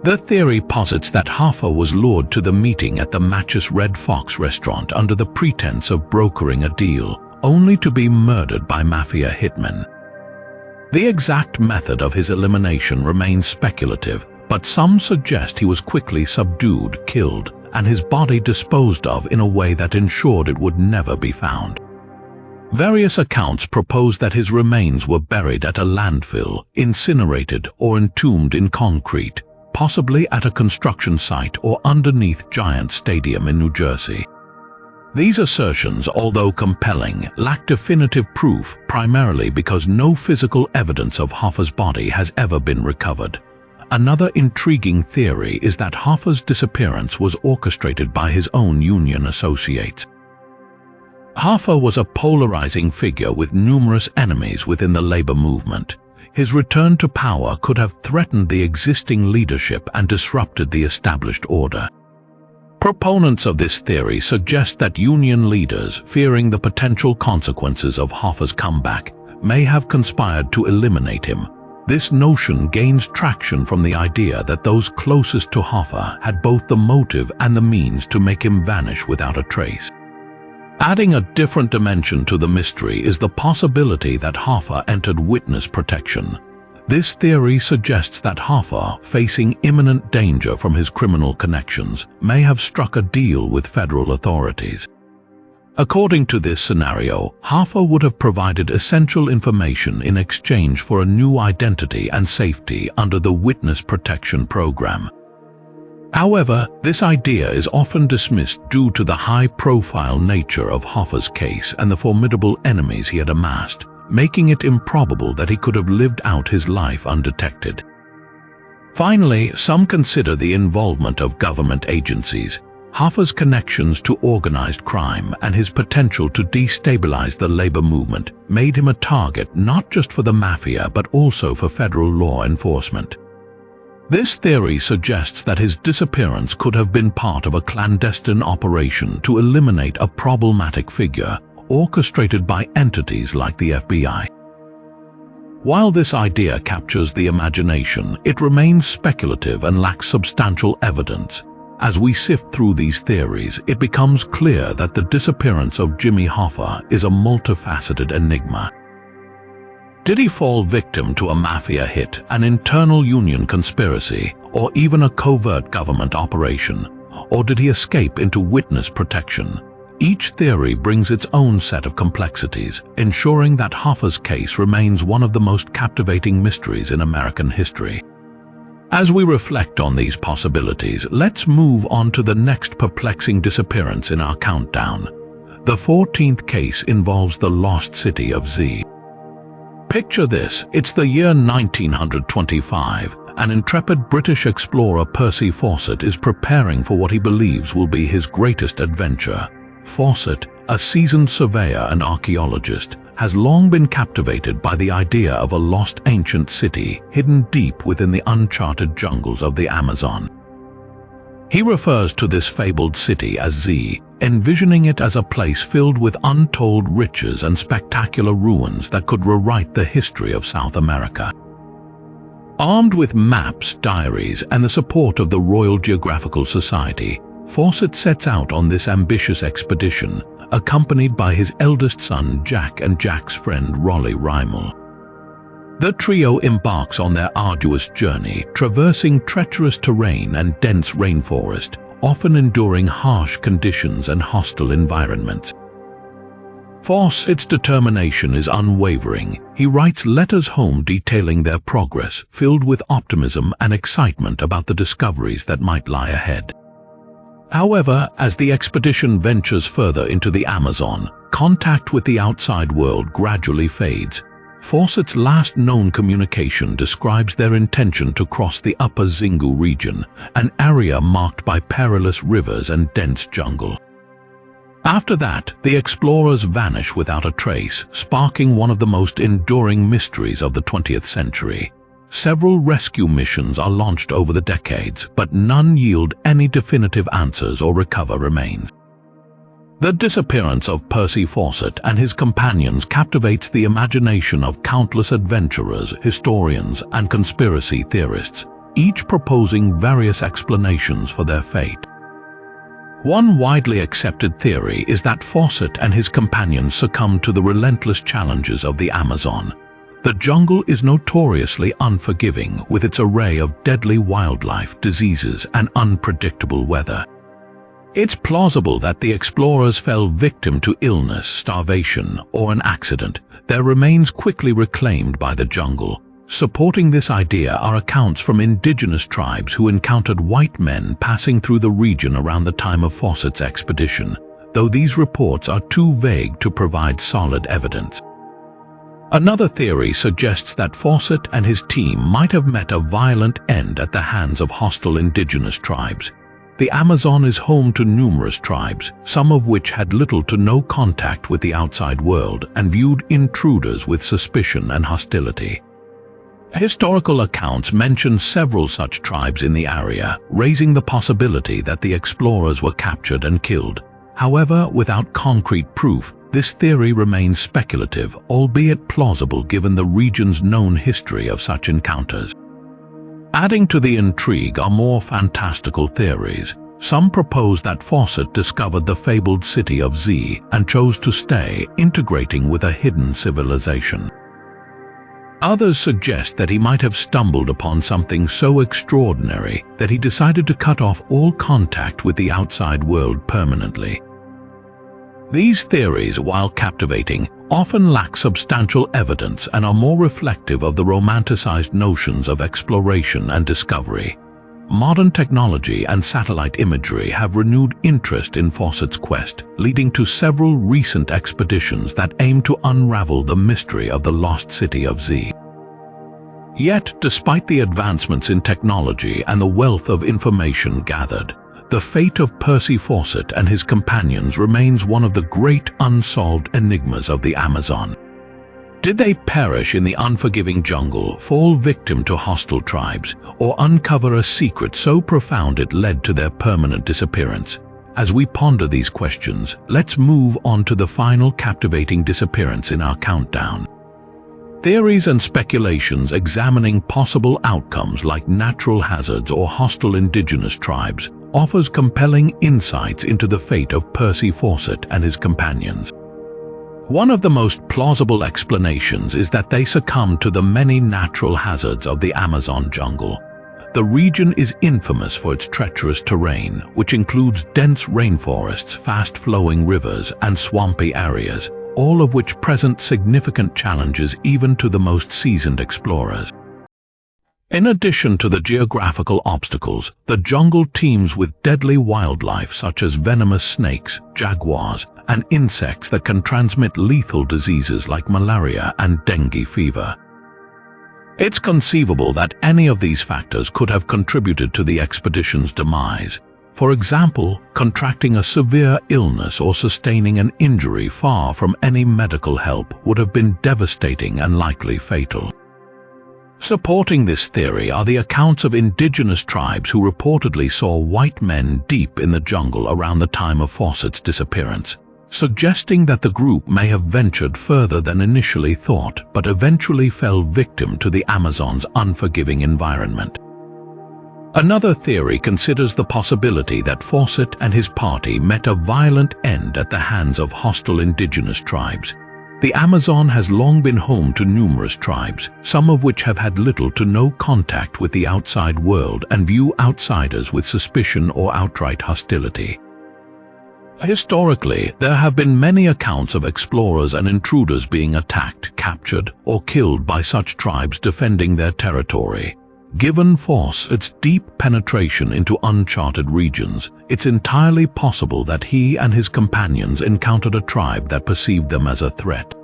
The theory posits that Hoffa was lured to the meeting at the Match's Red Fox restaurant under the pretense of brokering a deal, only to be murdered by mafia hitmen. The exact method of his elimination remains speculative, but some suggest he was quickly subdued, killed, and his body disposed of in a way that ensured it would never be found. Various accounts propose that his remains were buried at a landfill, incinerated, or entombed in concrete, possibly at a construction site or underneath Giant Stadium in New Jersey. These assertions, although compelling, lack definitive proof, primarily because no physical evidence of Hoffa's body has ever been recovered. Another intriguing theory is that Hoffa's disappearance was orchestrated by his own Union associates. Hoffa was a polarizing figure with numerous enemies within the labor movement. His return to power could have threatened the existing leadership and disrupted the established order. Proponents of this theory suggest that Union leaders, fearing the potential consequences of Hoffa's comeback, may have conspired to eliminate him. This notion gains traction from the idea that those closest to Hoffa had both the motive and the means to make him vanish without a trace. Adding a different dimension to the mystery is the possibility that Hoffa entered witness protection. This theory suggests that Hoffa, facing imminent danger from his criminal connections, may have struck a deal with federal authorities. According to this scenario, Hoffa would have provided essential information in exchange for a new identity and safety under the Witness Protection Program. However, this idea is often dismissed due to the high-profile nature of Hoffa's case and the formidable enemies he had amassed, making it improbable that he could have lived out his life undetected. Finally, some consider the involvement of government agencies. Hoffa's connections to organized crime and his potential to destabilize the labor movement made him a target not just for the mafia but also for federal law enforcement. This theory suggests that his disappearance could have been part of a clandestine operation to eliminate a problematic figure, orchestrated by entities like the FBI. While this idea captures the imagination, it remains speculative and lacks substantial evidence. As we sift through these theories, it becomes clear that the disappearance of Jimmy Hoffa is a multifaceted enigma. Did he fall victim to a mafia hit, an internal union conspiracy, or even a covert government operation? Or did he escape into witness protection? Each theory brings its own set of complexities, ensuring that Hoffa's case remains one of the most captivating mysteries in American history. As we reflect on these possibilities, let's move on to the next perplexing disappearance in our countdown. The 14th case involves the lost city of Z. Picture this, it's the year 1925. An intrepid British explorer, Percy Fawcett, is preparing for what he believes will be his greatest adventure. Fawcett, a seasoned surveyor and archaeologist, has long been captivated by the idea of a lost ancient city hidden deep within the uncharted jungles of the Amazon. He refers to this fabled city as Z, envisioning it as a place filled with untold riches and spectacular ruins that could rewrite the history of South America. Armed with maps, diaries, and the support of the Royal Geographical Society, Fawcett sets out on this ambitious expedition, accompanied by his eldest son Jack and Jack's friend Rolly Rymel. The trio embarks on their arduous journey, traversing treacherous terrain and dense rainforest, often enduring harsh conditions and hostile environments. Fawcett's determination is unwavering. He writes letters home detailing their progress, filled with optimism and excitement about the discoveries that might lie ahead. However, as the expedition ventures further into the Amazon, contact with the outside world gradually fades. Fawcett's last known communication describes their intention to cross the upper Xingu region, an area marked by perilous rivers and dense jungle. After that, the explorers vanish without a trace, sparking one of the most enduring mysteries of the 20th century. Several rescue missions are launched over the decades, but none yield any definitive answers or recover remains. The disappearance of Percy Fawcett and his companions captivates the imagination of countless adventurers, historians, and conspiracy theorists, each proposing various explanations for their fate. One widely accepted theory is that Fawcett and his companions succumbed to the relentless challenges of the Amazon. The jungle is notoriously unforgiving, with its array of deadly wildlife, diseases, and unpredictable weather. It's plausible that the explorers fell victim to illness, starvation, or an accident. Their remains quickly reclaimed by the jungle. Supporting this idea are accounts from indigenous tribes who encountered white men passing through the region around the time of Fawcett's expedition, though these reports are too vague to provide solid evidence. Another theory suggests that Fawcett and his team might have met a violent end at the hands of hostile indigenous tribes. The Amazon is home to numerous tribes, some of which had little to no contact with the outside world and viewed intruders with suspicion and hostility. Historical accounts mention several such tribes in the area, raising the possibility that the explorers were captured and killed. However, without concrete proof, this theory remains speculative, albeit plausible given the region's known history of such encounters. Adding to the intrigue are more fantastical theories. Some propose that Fawcett discovered the fabled city of Z and chose to stay, integrating with a hidden civilization. Others suggest that he might have stumbled upon something so extraordinary that he decided to cut off all contact with the outside world permanently. These theories, while captivating, often lack substantial evidence and are more reflective of the romanticized notions of exploration and discovery. Modern technology and satellite imagery have renewed interest in Fawcett's quest, leading to several recent expeditions that aim to unravel the mystery of the lost city of Z. Yet, despite the advancements in technology and the wealth of information gathered, the fate of Percy Fawcett and his companions remains one of the great unsolved enigmas of the Amazon. Did they perish in the unforgiving jungle, fall victim to hostile tribes, or uncover a secret so profound it led to their permanent disappearance? As we ponder these questions, let's move on to the final captivating disappearance in our countdown. Theories and speculations examining possible outcomes like natural hazards or hostile indigenous tribes offers compelling insights into the fate of Percy Fawcett and his companions. One of the most plausible explanations is that they succumbed to the many natural hazards of the Amazon jungle. The region is infamous for its treacherous terrain, which includes dense rainforests, fast-flowing rivers, and swampy areas, all of which present significant challenges even to the most seasoned explorers. In addition to the geographical obstacles, the jungle teems with deadly wildlife such as venomous snakes, jaguars, and insects that can transmit lethal diseases like malaria and dengue fever. It's conceivable that any of these factors could have contributed to the expedition's demise. For example, contracting a severe illness or sustaining an injury far from any medical help would have been devastating and likely fatal. Supporting this theory are the accounts of indigenous tribes who reportedly saw white men deep in the jungle around the time of Fawcett's disappearance, suggesting that the group may have ventured further than initially thought but eventually fell victim to the Amazon's unforgiving environment. Another theory considers the possibility that Fawcett and his party met a violent end at the hands of hostile indigenous tribes. The Amazon has long been home to numerous tribes, some of which have had little to no contact with the outside world and view outsiders with suspicion or outright hostility. Historically, there have been many accounts of explorers and intruders being attacked, captured, or killed by such tribes defending their territory. Given Fawcett's deep penetration into uncharted regions, it's entirely possible that he and his companions encountered a tribe that perceived them as a threat.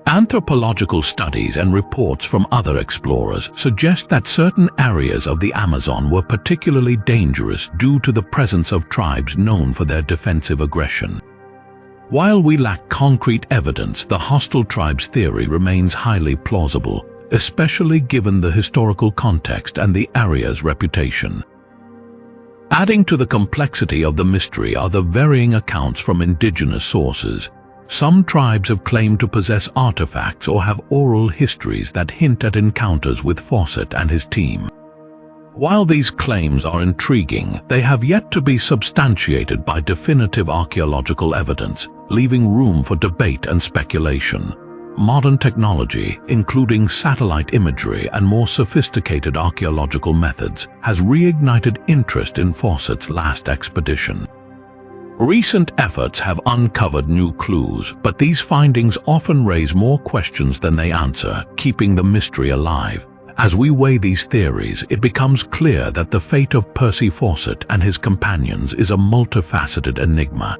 Anthropological studies and reports from other explorers suggest that certain areas of the Amazon were particularly dangerous due to the presence of tribes known for their defensive aggression. While we lack concrete evidence, the hostile tribes theory remains highly plausible, especially given the historical context and the area's reputation. Adding to the complexity of the mystery are the varying accounts from indigenous sources. Some tribes have claimed to possess artifacts or have oral histories that hint at encounters with Fawcett and his team. While these claims are intriguing, they have yet to be substantiated by definitive archaeological evidence, leaving room for debate and speculation. Modern technology, including satellite imagery and more sophisticated archaeological methods, has reignited interest in Fawcett's last expedition. Recent efforts have uncovered new clues, but these findings often raise more questions than they answer, keeping the mystery alive. As we weigh these theories, it becomes clear that the fate of Percy Fawcett and his companions is a multifaceted enigma.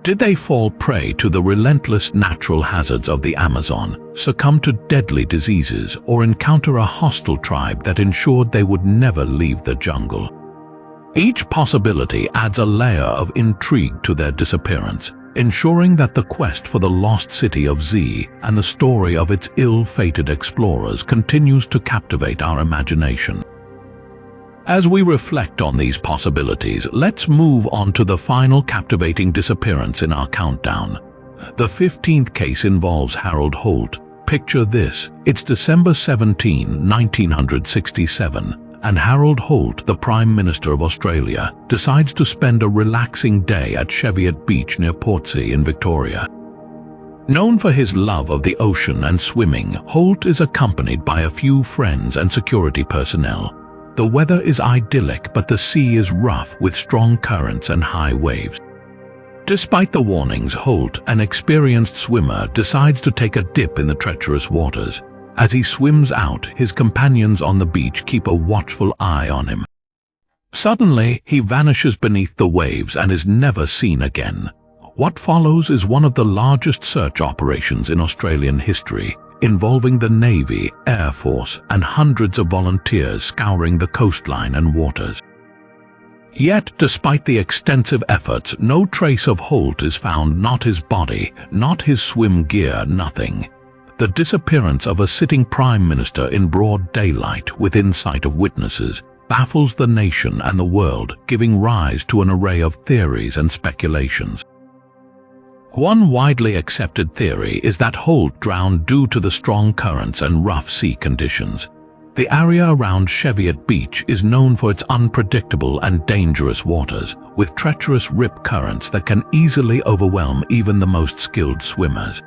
Did they fall prey to the relentless natural hazards of the Amazon, succumb to deadly diseases, or encounter a hostile tribe that ensured they would never leave the jungle? Each possibility adds a layer of intrigue to their disappearance, ensuring that the quest for the lost city of Z and the story of its ill-fated explorers continues to captivate our imagination. As we reflect on these possibilities, let's move on to the final captivating disappearance in our countdown. The 15th case involves Harold Holt. Picture this: it's December 17, 1967, and Harold Holt, the Prime Minister of Australia, decides to spend a relaxing day at Cheviot Beach near Portsea in Victoria. Known for his love of the ocean and swimming, Holt is accompanied by a few friends and security personnel. The weather is idyllic, but the sea is rough with strong currents and high waves. Despite the warnings, Holt, an experienced swimmer, decides to take a dip in the treacherous waters. As he swims out, his companions on the beach keep a watchful eye on him. Suddenly, he vanishes beneath the waves and is never seen again. What follows is one of the largest search operations in Australian history, involving the Navy, Air Force, and hundreds of volunteers scouring the coastline and waters. Yet, despite the extensive efforts, no trace of Holt is found, not his body, not his swim gear, nothing. The disappearance of a sitting Prime Minister in broad daylight within sight of witnesses baffles the nation and the world, giving rise to an array of theories and speculations. One widely accepted theory is that Holt drowned due to the strong currents and rough sea conditions. The area around Cheviot Beach is known for its unpredictable and dangerous waters, with treacherous rip currents that can easily overwhelm even the most skilled swimmers.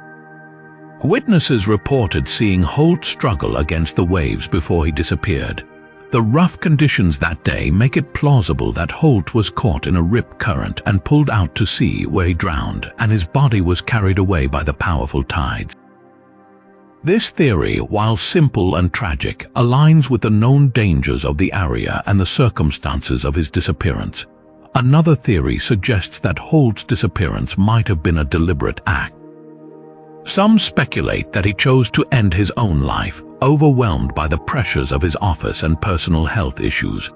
Witnesses reported seeing Holt struggle against the waves before he disappeared. The rough conditions that day make it plausible that Holt was caught in a rip current and pulled out to sea, where he drowned, and his body was carried away by the powerful tides. This theory, while simple and tragic, aligns with the known dangers of the area and the circumstances of his disappearance. Another theory suggests that Holt's disappearance might have been a deliberate act. Some speculate that he chose to end his own life, overwhelmed by the pressures of his office and personal health issues.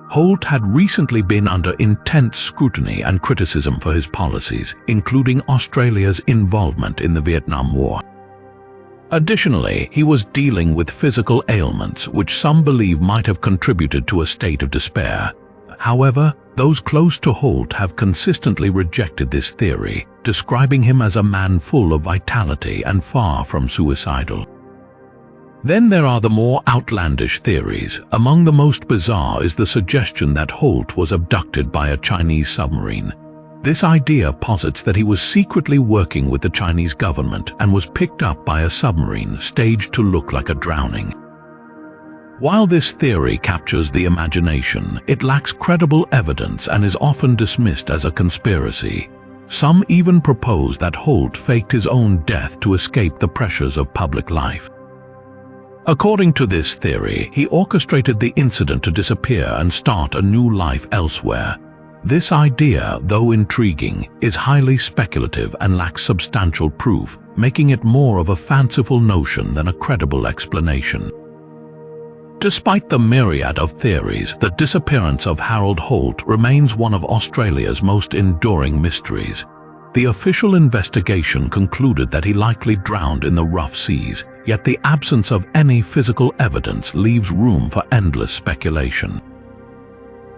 Holt had recently been under intense scrutiny and criticism for his policies, including Australia's involvement in the Vietnam War. Additionally, he was dealing with physical ailments which some believe might have contributed to a state of despair. However, those close to Holt have consistently rejected this theory, describing him as a man full of vitality and far from suicidal. Then there are the more outlandish theories. Among the most bizarre is the suggestion that Holt was abducted by a Chinese submarine. This idea posits that he was secretly working with the Chinese government and was picked up by a submarine staged to look like a drowning. While this theory captures the imagination, it lacks credible evidence and is often dismissed as a conspiracy. Some even propose that Holt faked his own death to escape the pressures of public life. According to this theory, he orchestrated the incident to disappear and start a new life elsewhere. This idea, though intriguing, is highly speculative and lacks substantial proof, making it more of a fanciful notion than a credible explanation. Despite the myriad of theories, the disappearance of Harold Holt remains one of Australia's most enduring mysteries. The official investigation concluded that he likely drowned in the rough seas, yet the absence of any physical evidence leaves room for endless speculation.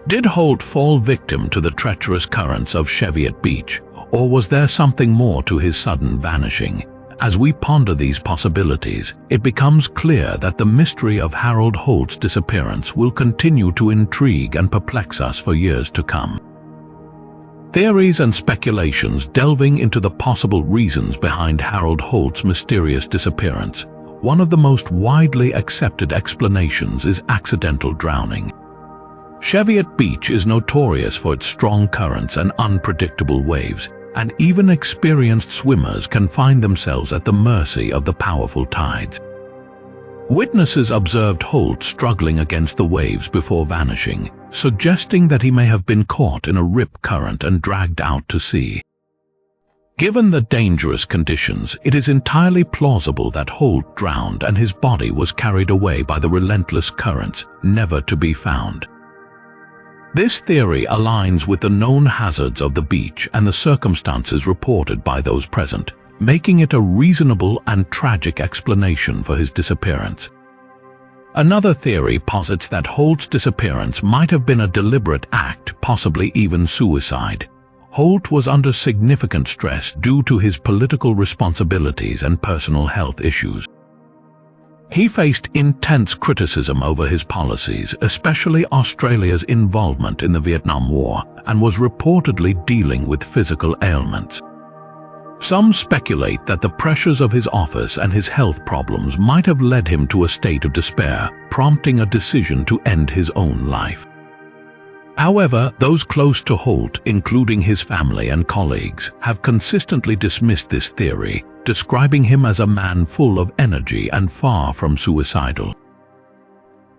Did Holt fall victim to the treacherous currents of Cheviot Beach, or was there something more to his sudden vanishing? As we ponder these possibilities, it becomes clear that the mystery of Harold Holt's disappearance will continue to intrigue and perplex us for years to come. Theories and speculations delving into the possible reasons behind Harold Holt's mysterious disappearance. One of the most widely accepted explanations is accidental drowning. Cheviot Beach is notorious for its strong currents and unpredictable waves, and even experienced swimmers can find themselves at the mercy of the powerful tides. Witnesses observed Holt struggling against the waves before vanishing, suggesting that he may have been caught in a rip current and dragged out to sea. Given the dangerous conditions, it is entirely plausible that Holt drowned and his body was carried away by the relentless currents, never to be found. This theory aligns with the known hazards of the beach and the circumstances reported by those present, making it a reasonable and tragic explanation for his disappearance. Another theory posits that Holt's disappearance might have been a deliberate act, possibly even suicide. Holt was under significant stress due to his political responsibilities and personal health issues. He faced intense criticism over his policies, especially Australia's involvement in the Vietnam War, and was reportedly dealing with physical ailments. Some speculate that the pressures of his office and his health problems might have led him to a state of despair, prompting a decision to end his own life. However, those close to Holt, including his family and colleagues, have consistently dismissed this theory, describing him as a man full of energy and far from suicidal.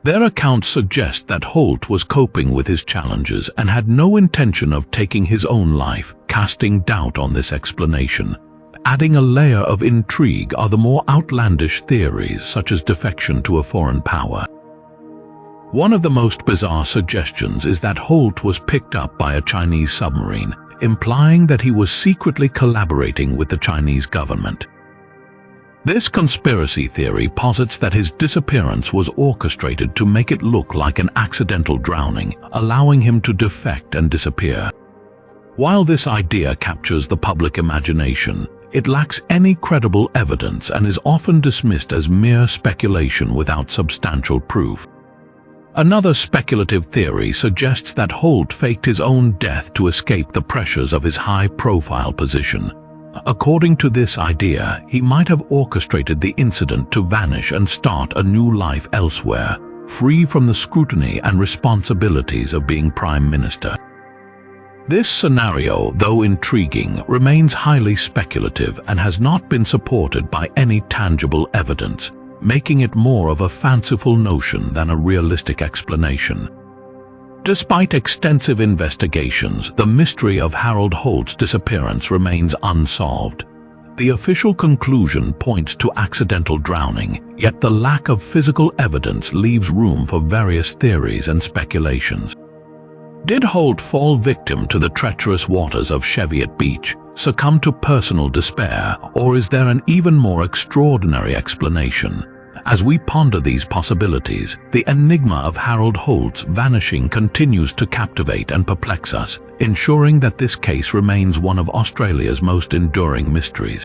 Their accounts suggest that Holt was coping with his challenges and had no intention of taking his own life, casting doubt on this explanation. Adding a layer of intrigue are the more outlandish theories, such as defection to a foreign power. One of the most bizarre suggestions is that Holt was picked up by a Chinese submarine, implying that he was secretly collaborating with the Chinese government. This conspiracy theory posits that his disappearance was orchestrated to make it look like an accidental drowning, allowing him to defect and disappear. While this idea captures the public imagination, it lacks any credible evidence and is often dismissed as mere speculation without substantial proof. Another speculative theory suggests that Holt faked his own death to escape the pressures of his high-profile position. According to this idea, he might have orchestrated the incident to vanish and start a new life elsewhere, free from the scrutiny and responsibilities of being Prime Minister. This scenario, though intriguing, remains highly speculative and has not been supported by any tangible evidence, making it more of a fanciful notion than a realistic explanation. Despite extensive investigations, the mystery of Harold Holt's disappearance remains unsolved. The official conclusion points to accidental drowning, yet the lack of physical evidence leaves room for various theories and speculations. Did Holt fall victim to the treacherous waters of Cheviot Beach, succumb to personal despair, or is there an even more extraordinary explanation? As we ponder these possibilities, the enigma of Harold Holt's vanishing continues to captivate and perplex us, ensuring that this case remains one of Australia's most enduring mysteries.